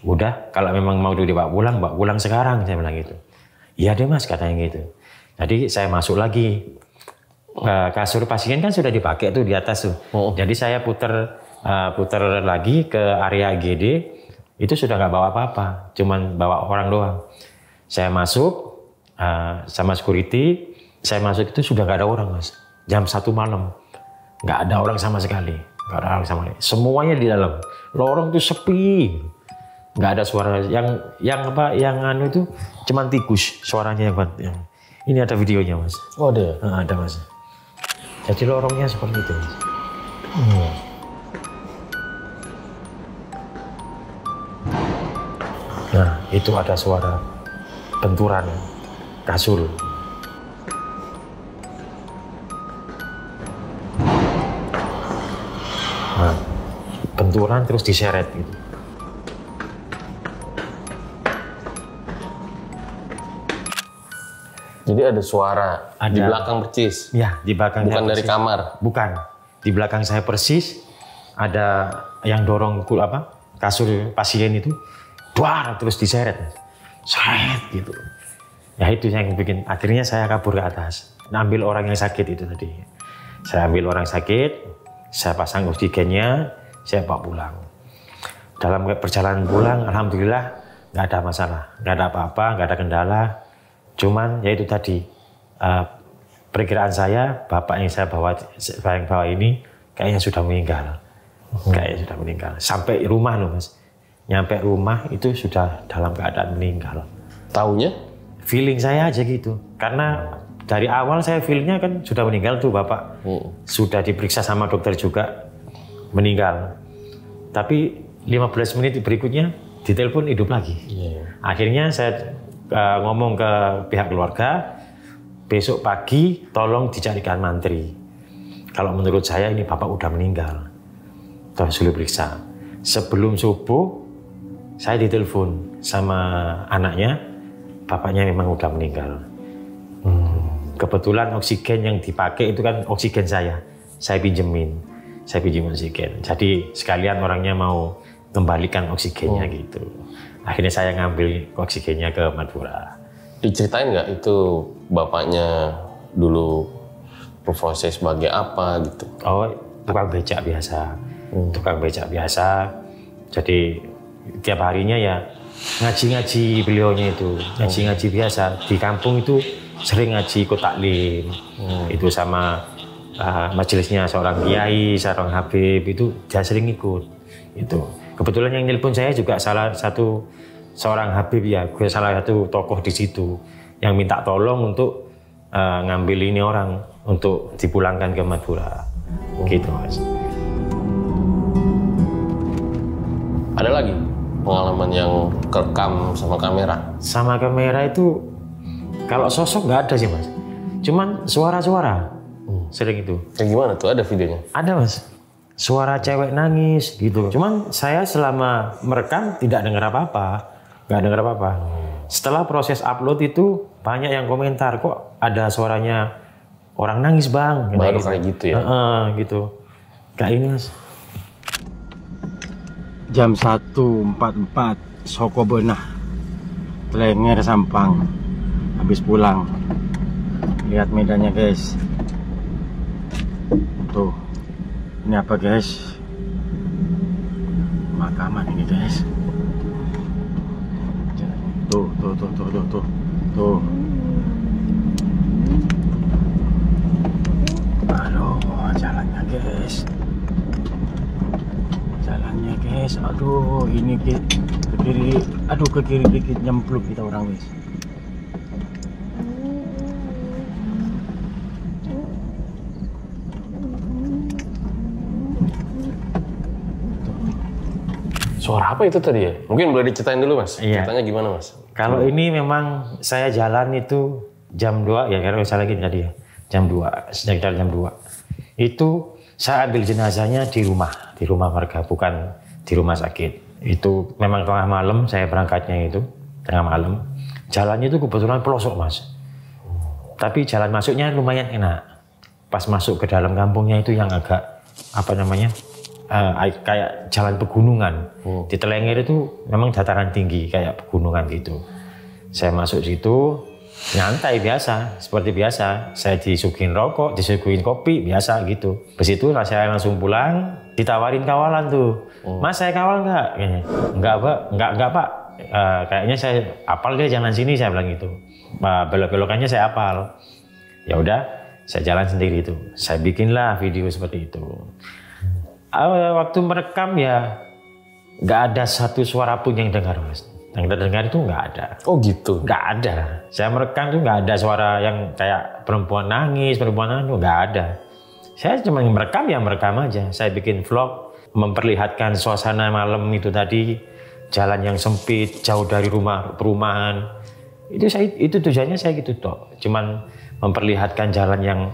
Udah, kalau memang mau dibawa pulang, mbak pulang sekarang, saya bilang gitu. Iya deh mas, katanya gitu. Jadi saya masuk lagi. Kasur pasien kan sudah dipakai tuh di atas tuh. Jadi saya putar lagi ke area GD, itu sudah nggak bawa apa-apa, cuman bawa orang doang. Saya masuk sama security, saya masuk itu sudah nggak ada orang mas. Jam 1 malam, nggak ada orang sama sekali, nggak ada orang sama sekali. Semuanya di dalam. Lorong itu sepi, nggak ada suara. Yang anu itu cuman tikus suaranya yang ini ada videonya mas. Oh ada? Ada mas. Jadi lorongnya seperti itu mas. Nah itu ada suara benturan kasur. Nah, benturan terus diseret gitu. Jadi ada suara di belakang persis? Ya, di belakang. Bukan dari kamar? Bukan. Di belakang saya persis ada yang dorong kasur pasien itu, duar terus diseret, seret gitu. Ya itu yang bikin. Akhirnya saya kabur ke atas, ambil orang yang sakit itu tadi. Saya ambil orang sakit, saya pasang oksigennya, saya bawa pulang. Dalam perjalanan pulang, alhamdulillah nggak ada masalah, nggak ada apa-apa, nggak ada kendala. Cuman ya itu tadi, perkiraan saya, bapak yang saya bawa ini kayaknya sudah meninggal. Kayaknya sudah meninggal. Sampai rumah loh mas, nyampe rumah itu sudah dalam keadaan meninggal. Taunya? Feeling saya aja gitu, karena dari awal saya feelingnya kan sudah meninggal tuh bapak. Sudah diperiksa sama dokter juga, meninggal. Tapi 15 menit berikutnya ditelepon hidup lagi. Akhirnya saya ngomong ke pihak keluarga, besok pagi tolong dicarikan mantri. Kalau menurut saya ini bapak udah meninggal. Terus sulit periksa. Sebelum subuh saya ditelepon sama anaknya, bapaknya memang udah meninggal. Kebetulan oksigen yang dipakai itu kan oksigen saya pinjemin oksigen. Jadi sekalian orangnya mau kembalikan oksigennya gitu. Akhirnya saya ngambil oksigennya ke Madura. Diceritain nggak itu bapaknya dulu profesi sebagai apa gitu? Oh, tukang becak biasa. Tukang becak biasa. Jadi tiap harinya ya ngaji-ngaji beliaunya itu. Ngaji-ngaji biasa. Di kampung itu sering ngaji ikut taklim. Itu sama majelisnya seorang kiai, seorang habib itu dia sering ikut. Itu. Kebetulan yang nelpon saya juga seorang habib ya, salah satu tokoh di situ yang minta tolong untuk ngambil ini orang untuk dipulangkan ke Madura. Gitu mas. Ada lagi pengalaman yang kerekam sama kamera? Sama kamera itu kalau sosok nggak ada sih mas. Cuman suara-suara sering itu. Kayak gimana tuh, ada videonya? Ada mas. Suara cewek nangis gitu. Cuman saya selama merekam tidak dengar apa-apa. Nggak dengar apa-apa. Setelah proses upload itu banyak yang komentar, kok ada suaranya orang nangis bang. Baru kayak gitu ya? Gitu. Kayak ini mas. Jam 1.44 Soko Benah Tlenger Sampang. Habis pulang. Lihat medannya guys. Tuh. Ini apa guys? Makaman ini guys. Tuh. Aduh, jalannya guys. Aduh, ini ke kiri. Aduh, ke kiri dikit nyemplung kita orang guys. Suara apa itu tadi ya? Mungkin boleh diceritain dulu mas. Iya. Ceritanya gimana mas? Kalau ini memang saya jalan itu jam 2 ya, karena saya lagi tadi ya. Jam 2, sekitar jam 2. Itu saya ambil jenazahnya di rumah warga, bukan di rumah sakit. Itu memang tengah malam saya berangkatnya itu, tengah malam. Jalannya itu kebetulan pelosok mas. Tapi jalan masuknya lumayan enak. Pas masuk ke dalam kampungnya itu yang agak, apa namanya, kayak jalan pegunungan. Di Tlenger itu memang dataran tinggi kayak pegunungan gitu. Saya masuk situ nyantai biasa, seperti biasa. Saya disuguhin rokok, disuguhin kopi biasa gitu. Habis itu saya langsung pulang, ditawarin kawalan tuh. Mas saya kawal nggak? Enggak pak. Kayaknya saya apal deh jalan sini, saya bilang gitu. Belok-belokannya saya apal. Ya udah, saya jalan sendiri itu. Saya bikinlah video seperti itu. Waktu merekam ya nggak ada satu suara pun yang dengar mas. Yang terdengar itu nggak ada. Oh gitu? Nggak ada. Saya merekam tuh nggak ada suara yang kayak perempuan nangis, nggak ada. Saya cuma merekam aja. Saya bikin vlog memperlihatkan suasana malam itu tadi, jalan yang sempit, jauh dari perumahan. Itu tujuannya saya gitu toh. Cuman memperlihatkan jalan yang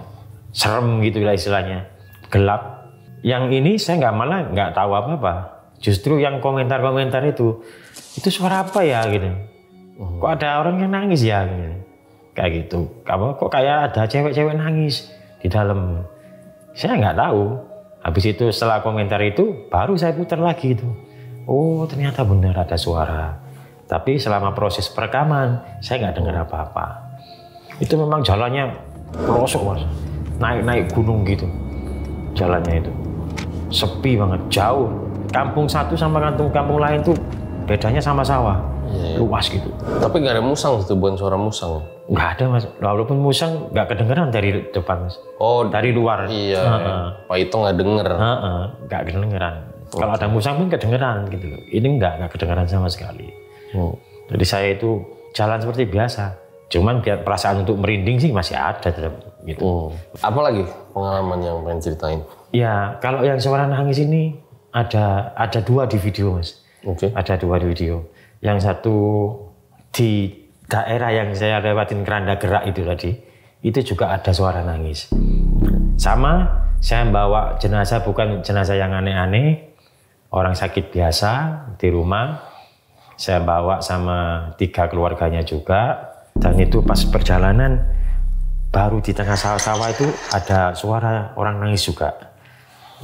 serem gitu lah istilahnya, gelap. Yang ini saya nggak tahu apa-apa. Justru yang komentar-komentar itu suara apa ya gitu. Kok ada orang yang nangis ya gitu. Kayak gitu. Kok kayak ada cewek-cewek nangis di dalam. Saya nggak tahu. Habis itu setelah komentar itu baru saya putar lagi itu. Oh ternyata benar ada suara. Tapi selama proses perekaman saya nggak dengar apa-apa. Itu memang jalannya pelosok mas. Naik gunung gitu. Jalannya itu. sepi banget, jauh. Kampung satu sama kampung lain tuh bedanya sama sawah, luas gitu. Tapi nggak ada musang itu, bukan suara musang? Nggak ada mas, walaupun musang nggak kedengeran dari depan mas. Oh, dari luar. Iya, Pak Ito nggak denger. Nggak kedengeran. Kalau ada musang pun kedengeran gitu loh. Ini nggak kedengeran sama sekali. Jadi saya itu jalan seperti biasa. Cuman perasaan untuk merinding sih masih ada tetap gitu. Apa lagi pengalaman yang pengen ceritain? Ya, kalau yang suara nangis ini ada 2 di video mas. Ada 2 di video. Yang satu di daerah yang saya lewatin keranda gerak itu tadi, itu juga ada suara nangis. Sama, saya bawa jenazah, bukan jenazah yang aneh-aneh, orang sakit biasa di rumah. Saya bawa sama 3 keluarganya juga. Dan itu pas perjalanan, baru di tengah sawah-sawah itu ada suara orang nangis juga.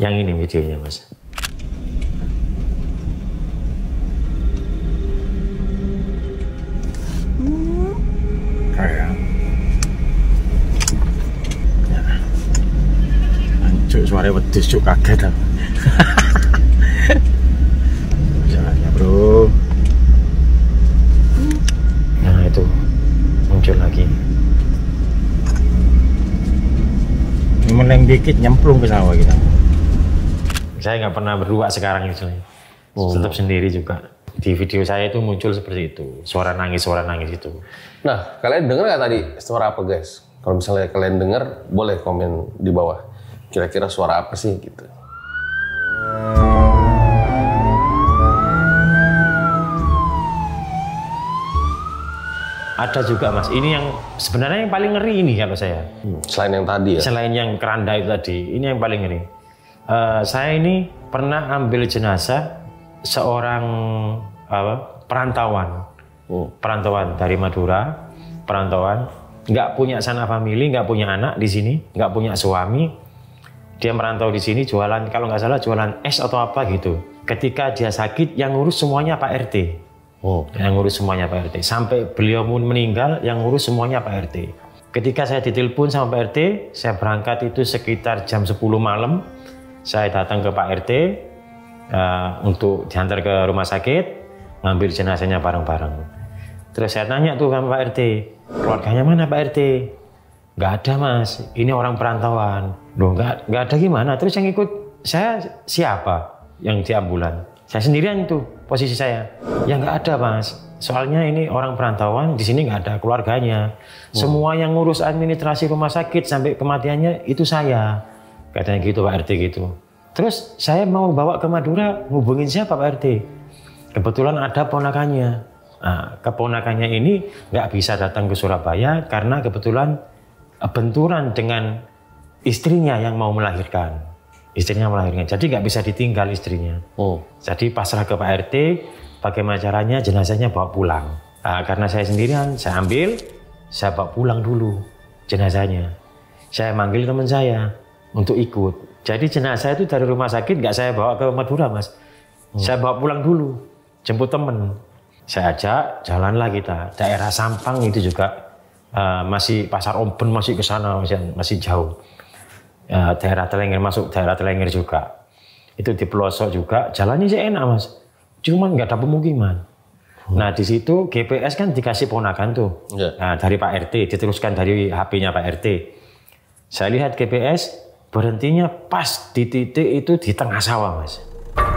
Yang ini videonya mas. Kayak Cuk, suara wedhus cuk, kaget aku. Jalannya bro. Nah itu muncul lagi. Meneng dikit nyemplung ke sawah kita. Saya nggak pernah berdua sekarang itu, tetap sendiri juga. Di video saya itu muncul seperti itu, suara nangis itu. Nah, kalian dengar nggak tadi suara apa guys? Kalau misalnya kalian dengar, boleh komen di bawah. Kira-kira suara apa sih gitu? Ada juga mas, ini yang sebenarnya yang paling ngeri ini kalau saya. Selain yang tadi ya? Selain yang keranda itu tadi, ini yang paling ngeri. Saya ini pernah ambil jenazah seorang perantauan. Perantauan dari Madura, perantauan. Nggak punya sanak famili, nggak punya anak di sini, nggak punya suami. Dia merantau di sini jualan, kalau nggak salah jualan es atau apa gitu. Ketika dia sakit, yang ngurus semuanya Pak RT. Yang ngurus semuanya Pak RT. Sampai beliau pun meninggal, yang ngurus semuanya Pak RT. Ketika saya ditelepon sama Pak RT, saya berangkat itu sekitar jam 10 malam. Saya datang ke Pak RT untuk diantar ke rumah sakit, ngambil jenazahnya bareng-bareng. Terus saya tanya tuh sama Pak RT, keluarganya mana Pak RT? Nggak ada mas, ini orang perantauan. Loh nggak ada gimana? Terus yang ikut saya siapa yang di ambulan? Saya sendirian itu posisi saya. Ya nggak ada mas, soalnya ini orang perantauan, di sini nggak ada keluarganya. Semua yang ngurus administrasi rumah sakit sampai kematiannya itu saya. Katanya gitu Pak RT gitu. Terus saya mau bawa ke Madura, hubungin siapa Pak RT? Kebetulan ada ponakannya. Nah, keponakannya ini nggak bisa datang ke Surabaya karena kebetulan benturan dengan istrinya yang mau melahirkan. Istrinya melahirkan, jadi nggak bisa ditinggal istrinya. Jadi pasrah ke Pak RT, bagaimana caranya jenazahnya bawa pulang. Nah, karena saya sendirian, saya ambil, saya bawa pulang dulu jenazahnya. Saya manggil teman saya untuk ikut. Jadi jenazah itu dari rumah sakit nggak saya bawa ke Madura mas. Saya bawa pulang dulu, jemput temen. Saya ajak, jalanlah kita. Daerah Sampang itu juga masih Pasar Omben, masih ke sana, masih jauh. Daerah Telengir, masuk daerah Telengir juga. Itu di pelosok juga, jalannya sih enak mas. Cuman nggak ada pemukiman. Nah di situ GPS kan dikasih ponakan tuh. Nah, dari Pak RT, diteruskan dari HP-nya Pak RT. Saya lihat GPS, berhentinya pas di titik itu di tengah sawah mas.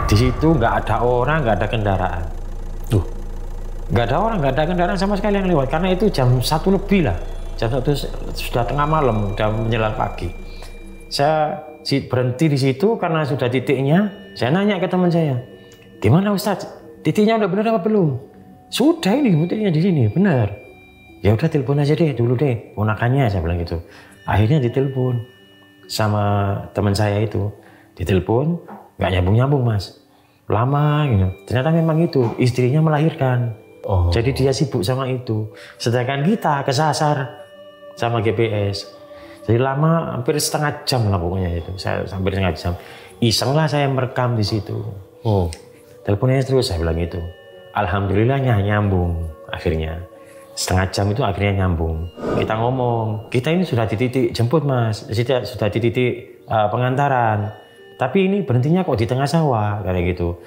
Di situ nggak ada orang, nggak ada kendaraan. Nggak ada orang, nggak ada kendaraan sama sekali yang lewat. Karena itu jam 1 lebih lah. Jam 1 sudah tengah malam, udah menjelang pagi. Saya berhenti di situ karena sudah titiknya. Saya nanya ke teman saya, gimana Ustadz? Titiknya udah benar apa belum? Sudah ini titiknya di sini, benar. Ya udah telepon aja deh dulu deh, ponakannya saya bilang gitu. Akhirnya ditelepon sama teman saya itu, ditelepon nggak nyambung mas, lama gitu. Ternyata memang itu istrinya melahirkan. Jadi dia sibuk sama itu. Sedangkan kita kesasar sama GPS. Jadi lama, hampir setengah jam lah pokoknya itu. Saya hampir setengah jam. Iseng lah saya merekam di situ. Teleponnya terus saya bilang gitu. Alhamdulillahnya nyambung akhirnya. Setengah jam itu akhirnya nyambung. Kita ngomong, kita ini sudah di titik jemput mas. Sudah di titik pengantaran. Tapi ini berhentinya kok di tengah sawah, kayak gitu.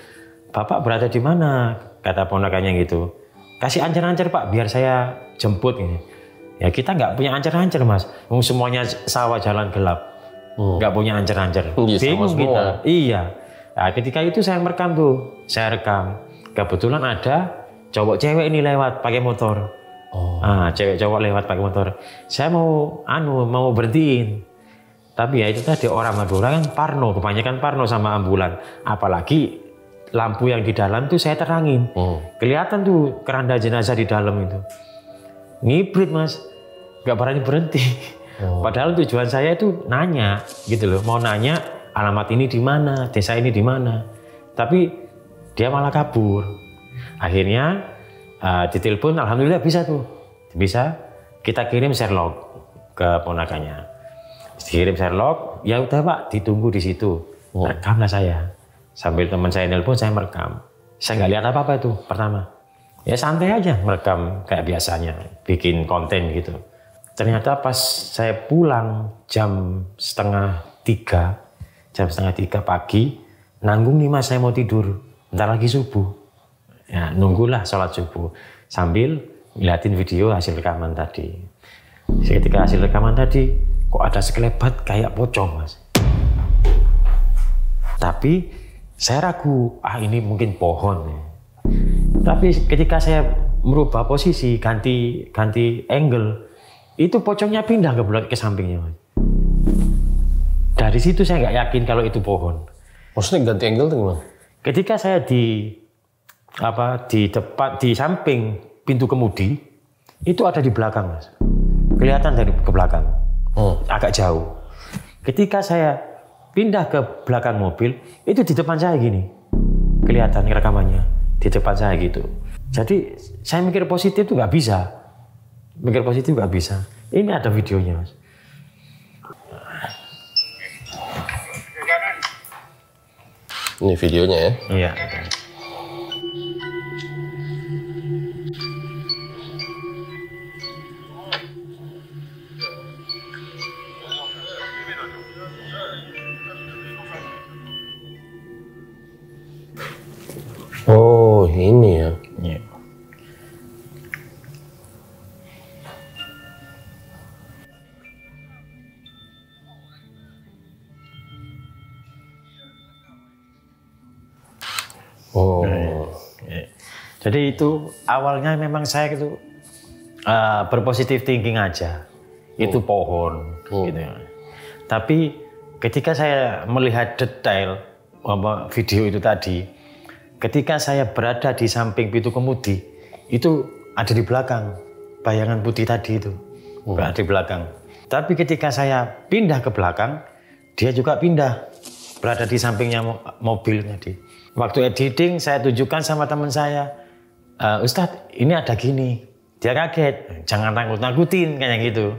Bapak berada di mana? Kata ponakannya gitu. Kasih ancer-ancer Pak, biar saya jemput. Gitu. Ya kita nggak punya ancer-ancer Mas. Semuanya sawah jalan gelap. Nggak punya ancer-ancer. Bingung kita. Iya. Nah, ketika itu saya merekam tuh. Saya rekam. Kebetulan ada cowok cewek ini lewat pakai motor. Cewek cowok lewat pakai motor. Saya mau berhentiin. Tapi ya itu tadi orang Madura kan parno, kebanyakan parno sama ambulan. Apalagi lampu yang di dalam tuh saya terangin. Kelihatan tuh keranda jenazah di dalam itu. Ngibrit Mas, nggak berani berhenti. Padahal tujuan saya itu nanya, gitu loh. Mau nanya alamat ini di mana, desa ini di mana. Tapi dia malah kabur. Akhirnya ditelepon, alhamdulillah bisa tuh. Bisa, kita kirim Sherlock ke ponakannya. Dikirim Sherlock, ya udah Pak, ditunggu di situ. Rekamlah saya. Sambil teman saya nelpon, saya merekam. Saya nggak lihat apa-apa itu pertama. Ya santai aja merekam kayak biasanya, bikin konten gitu. Ternyata pas saya pulang jam setengah 3 pagi, nanggung nih Mas, saya mau tidur. Bentar lagi subuh. Ya nunggulah sholat subuh. Sambil ngeliatin video hasil rekaman tadi. Ketika hasil rekaman tadi, kok ada sekelebat kayak pocong Mas. Tapi saya ragu, ini mungkin pohon. Tapi ketika saya merubah posisi, ganti angle, itu pocongnya pindah ke sampingnya Mas. Dari situ saya nggak yakin kalau itu pohon. Maksudnya ganti angle tuh gimana? Ketika saya di samping pintu kemudi, itu ada di belakang Mas. Kelihatan dari ke belakang. Agak jauh. Ketika saya pindah ke belakang mobil, itu di depan saya gini. Kelihatan rekamannya di depan saya gitu. Jadi saya mikir positif itu nggak bisa. Mikir positif nggak bisa. Ini ada videonya Mas. Ini videonya ya? Iya. Oh, ini ya. Iya. Oh. Jadi itu awalnya memang saya itu berpositif thinking aja. Itu pohon gitu. Tapi ketika saya melihat detail video itu tadi, ketika saya berada di samping pintu kemudi, itu ada di belakang bayangan putih tadi itu. Berada di belakang. Tapi ketika saya pindah ke belakang, dia juga pindah berada di sampingnya mobil tadi. Waktu editing saya tunjukkan sama teman saya, Ustadz ini ada gini. Dia kaget, jangan nakut-nakutin kayak gitu.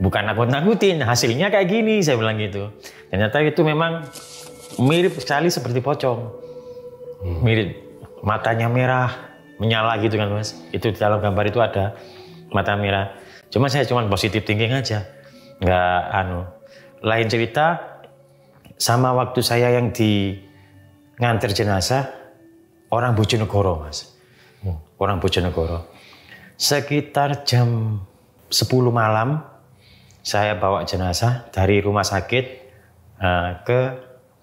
Bukan nakut-nakutin, hasilnya kayak gini, saya bilang gitu. Ternyata itu memang mirip sekali seperti pocong. Mirip, matanya merah, menyala gitu kan Mas. Itu di dalam gambar itu ada mata merah. Cuma saya cuma positif thinking aja. Nggak Lain cerita sama waktu saya yang di nganter jenazah orang Bojonegoro Mas. Orang Bojonegoro. Sekitar jam 10 malam saya bawa jenazah dari rumah sakit ke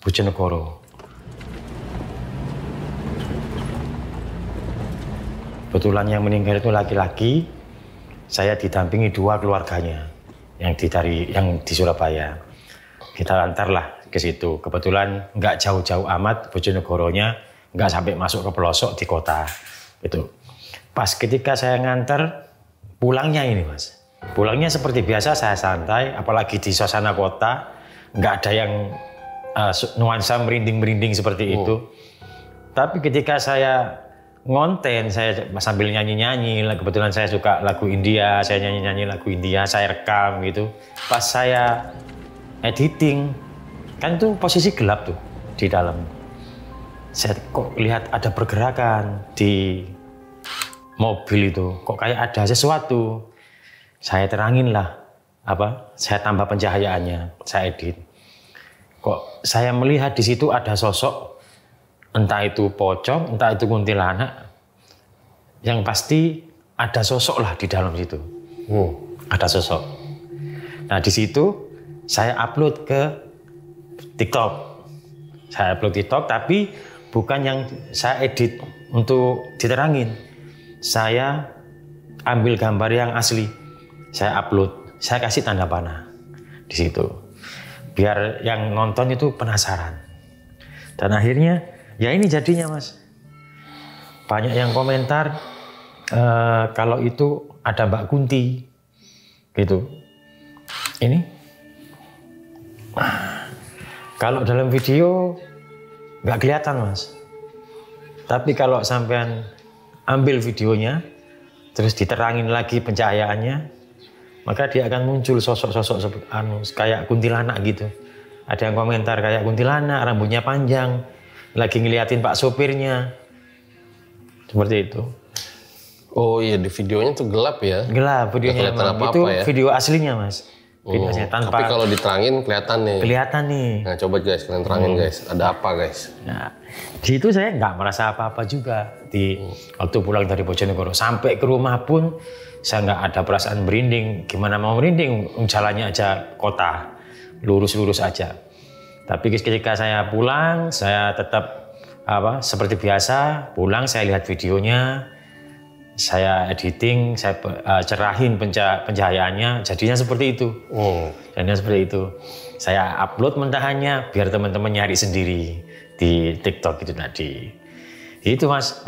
Bojonegoro. Kebetulan yang meninggal itu laki-laki, saya didampingi 2 keluarganya yang di Surabaya. Kita antarlah ke situ. Kebetulan nggak jauh-jauh amat Bojonegoronya, nggak sampai masuk ke pelosok di kota. Itu. Pas ketika saya nganter, pulangnya ini Mas. Pulangnya seperti biasa saya santai, apalagi di suasana kota, nggak ada yang nuansa merinding-merinding seperti itu. Tapi ketika saya ngonten, saya sambil nyanyi-nyanyi, kebetulan saya suka lagu India, saya nyanyi-nyanyi lagu India, saya rekam gitu. Pas saya editing, kan itu posisi gelap tuh di dalam. Saya kok lihat ada pergerakan di mobil itu, kok kayak ada sesuatu. Saya terangin lah, saya tambah pencahayaannya, saya edit. kok saya melihat di situ ada sosok, entah itu pocong, entah itu kuntilanak, yang pasti ada sosok lah di dalam situ. Ada sosok. Nah di situ saya upload ke TikTok. Saya upload TikTok, tapi bukan yang saya edit untuk diterangin. Saya ambil gambar yang asli, saya upload, saya kasih tanda panah di situ, biar yang nonton itu penasaran. Dan akhirnya, ya ini jadinya Mas. Banyak yang komentar kalau itu ada Mbak Kunti, gitu. Ini, kalau dalam video nggak kelihatan Mas. Tapi kalau sampean ambil videonya, terus diterangin lagi pencahayaannya, maka dia akan muncul sosok-sosok kayak kuntilanak gitu. Ada yang komentar kayak kuntilanak, rambutnya panjang, lagi ngeliatin pak sopirnya. Seperti itu. Oh iya, di videonya tuh gelap ya? Gelap videonya memang. Itu ya? Video aslinya Mas. Tapi kalau diterangin kelihatan nih. Kelihatan nih. Nah coba guys, kalian terangin guys. Ada apa guys? Nah, di situ saya nggak merasa apa-apa juga. Waktu pulang dari Bojonegoro sampai ke rumah pun saya nggak ada perasaan merinding. Gimana mau merinding? Jalannya aja kota, lurus-lurus aja. Tapi ketika saya pulang, saya tetap seperti biasa. Pulang saya lihat videonya. Saya editing, saya cerahin pencahayaannya, jadinya seperti itu. Jadinya seperti itu. Saya upload mentahannya biar teman-teman nyari sendiri di TikTok itu tadi. Itu Mas,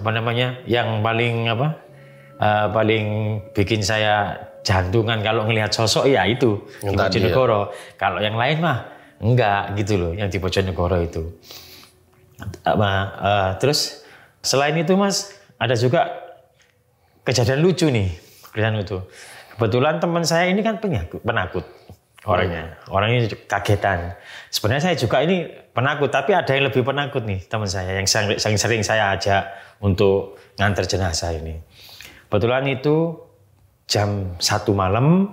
yang paling paling bikin saya jantungan kalau ngelihat sosok ya itu di Bojonegoro. Ya. Kalau yang lain mah enggak gitu loh, yang di Bojonegoro itu. Terus selain itu Mas, ada juga kejadian lucu nih, Kebetulan teman saya ini kan penakut orangnya kagetan. Sebenarnya saya juga ini penakut, tapi ada yang lebih penakut nih teman saya yang sering saya ajak untuk nganter jenazah ini. Kebetulan itu jam 1 malam,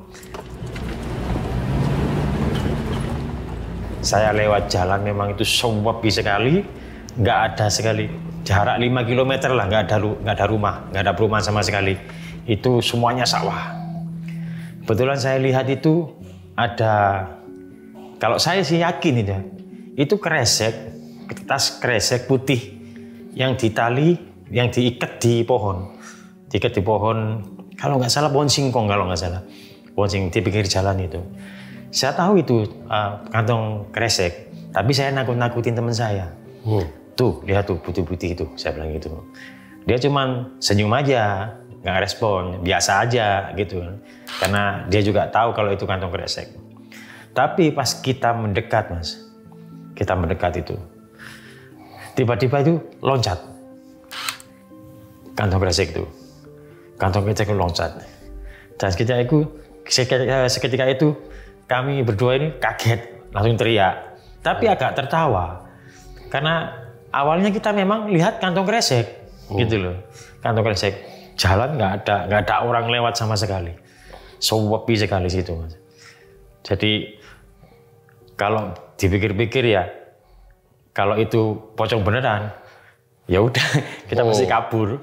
saya lewat jalan memang itu sepi sekali, nggak ada sekali. Jarak 5 km lah, nggak ada rumah, nggak ada perumahan sama sekali. Itu semuanya sawah. Kebetulan saya lihat itu ada, kalau saya sih yakin itu kresek, tas kresek putih yang ditali, yang diikat di pohon. Diikat di pohon, kalau nggak salah pohon singkong kalau nggak salah. Pohon singkong di pinggir jalan itu. Saya tahu itu kantong kresek, tapi saya nakut-nakutin teman saya. Tuh, lihat tuh putih-putih itu, saya bilang gitu. Dia cuman senyum aja, nggak respon, biasa aja gitu. Karena dia juga tahu kalau itu kantong kresek. Tapi pas kita mendekat Mas, itu, tiba-tiba itu loncat. Kantong kresek itu loncat. Dan seketika itu kami berdua ini kaget, langsung teriak. Tapi agak tertawa, karena awalnya kita memang lihat kantong kresek, gitu loh. Kantong kresek, jalan nggak ada orang lewat sama sekali. Sepi sekali situ Mas. Jadi kalau dipikir-pikir ya, kalau itu pocong beneran, ya udah kita mesti kabur.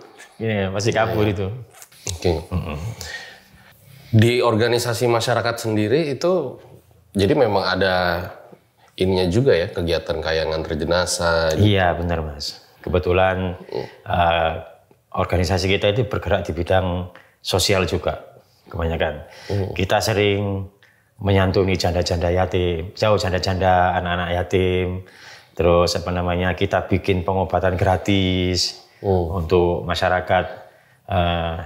Masih kabur itu. Oke. Di organisasi masyarakat sendiri itu, jadi memang ada ininya juga ya, kegiatan kayak nganter jenazah. Gitu. Iya benar Mas. Kebetulan organisasi kita itu bergerak di bidang sosial juga kebanyakan. Kita sering menyantuni janda-janda yatim, janda-janda anak-anak yatim. Terus kita bikin pengobatan gratis untuk masyarakat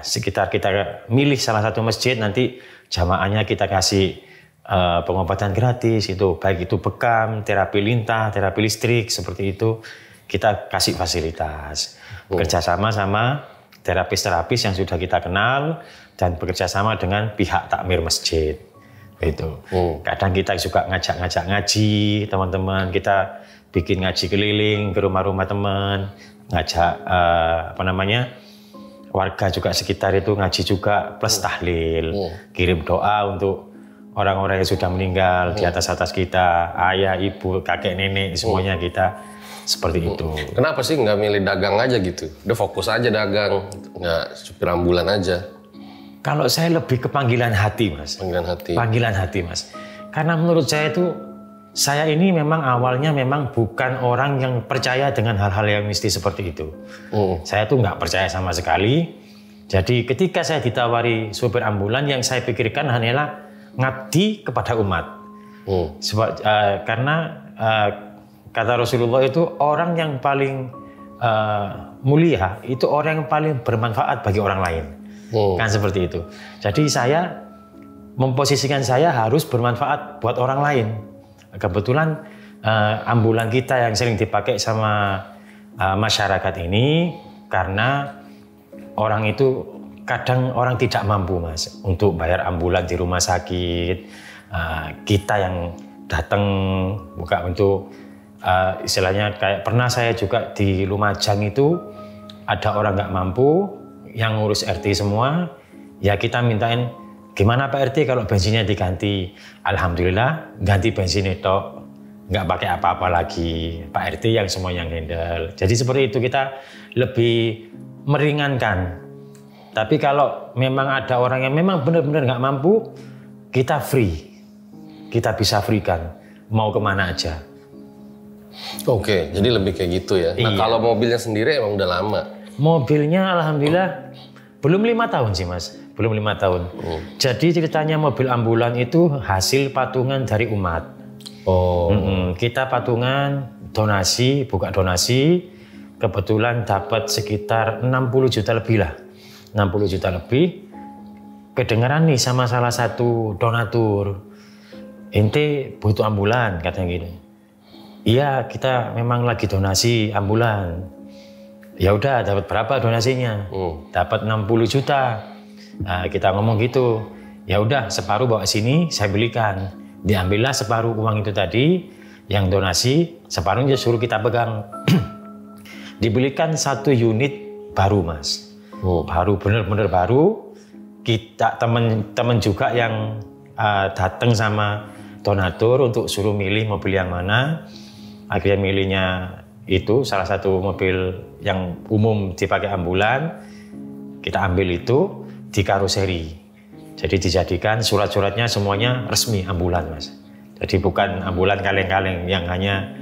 sekitar. Kita milih salah satu masjid, nanti jamaahnya kita kasih pengobatan gratis, itu baik itu bekam, terapi lintah, terapi listrik, seperti itu kita kasih fasilitas. Bekerja sama terapis-terapis yang sudah kita kenal dan bekerja sama dengan pihak takmir masjid. Itu. Kadang kita juga ngajak ngaji teman-teman, kita bikin ngaji keliling ke rumah-rumah teman, ngajak warga juga sekitar itu ngaji juga plus tahlil, kirim doa untuk orang-orang yang sudah meninggal di atas kita, ayah, ibu, kakek, nenek, semuanya kita seperti itu. Kenapa sih nggak milih dagang aja gitu? Udah fokus aja dagang, nggak supir ambulan aja. Kalau saya lebih ke panggilan hati, Mas. Panggilan hati. Panggilan hati, Mas. Karena menurut saya itu, saya ini memang awalnya memang bukan orang yang percaya dengan hal-hal yang mistis seperti itu. Saya tuh nggak percaya sama sekali. Jadi ketika saya ditawari supir ambulan, yang saya pikirkan hanyalah ngabdi kepada umat. Karena kata Rasulullah itu orang yang paling mulia itu orang yang paling bermanfaat bagi orang lain. Kan seperti itu. Jadi saya memposisikan saya harus bermanfaat buat orang lain. Kebetulan ambulan kita yang sering dipakai sama masyarakat ini karena orang itu kadang orang tidak mampu, Mas, untuk bayar ambulan di rumah sakit. Kita yang datang buka untuk istilahnya kayak pernah saya juga di Lumajang itu ada orang nggak mampu yang ngurus RT semua, ya kita mintain gimana Pak RT kalau bensinnya diganti. Alhamdulillah ganti bensin itu nggak pakai apa-apa lagi, Pak RT yang semua yang handle. Jadi seperti itu kita lebih meringankan. Tapi kalau memang ada orang yang memang benar-benar nggak mampu, kita free, kita bisa free kan, mau kemana aja. Oke, jadi lebih kayak gitu ya. Nah, kalau mobilnya sendiri emang udah lama? Mobilnya alhamdulillah belum 5 tahun sih, Mas. Belum 5 tahun. Jadi ceritanya mobil ambulan itu hasil patungan dari umat. Kita patungan, donasi, buka donasi. Kebetulan dapat sekitar 60 juta lebih lah. 60 juta lebih. Kedengeran nih sama salah satu donatur. Ente butuh ambulan, katanya gini. Iya, kita memang lagi donasi ambulan. Ya udah, dapat berapa donasinya? Dapat 60 juta. Nah, kita ngomong gitu. Ya udah, separuh bawa sini, saya belikan. Diambillah separuh uang itu tadi, yang donasi, separuhnya suruh kita pegang. Dibelikan 1 unit baru, Mas. Baru, bener-bener baru. Kita temen juga yang datang sama donatur untuk suruh milih mobil yang mana. Akhirnya milihnya itu salah satu mobil yang umum dipakai ambulan. Kita ambil itu di karoseri. Jadi dijadikan surat-suratnya semuanya resmi ambulan, Mas. Jadi bukan ambulan kaleng-kaleng yang hanya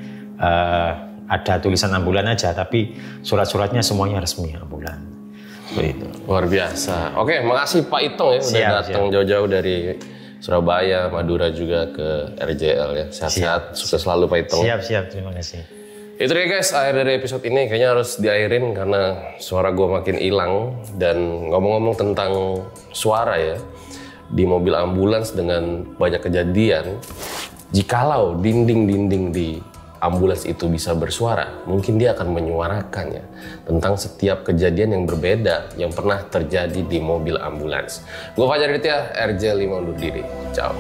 ada tulisan ambulan aja, tapi surat-suratnya semuanya resmi ambulan. Begitu. Luar biasa. Oke, makasih Pak Itong ya udah datang jauh-jauh dari Surabaya, Madura juga ke RJL ya. Sehat-sehat, sukses selalu Pak Itong. Siap, terima kasih. Itu dia guys, akhir dari episode ini kayaknya harus diakhirin karena suara gue makin hilang. Dan ngomong-ngomong tentang suara ya, di mobil ambulans dengan banyak kejadian, jikalau dinding-dinding di ambulans itu bisa bersuara, mungkin dia akan menyuarakannya tentang setiap kejadian yang berbeda yang pernah terjadi di mobil ambulans. Gue Fajar Ditya, RJ5 undur diri. Ciao.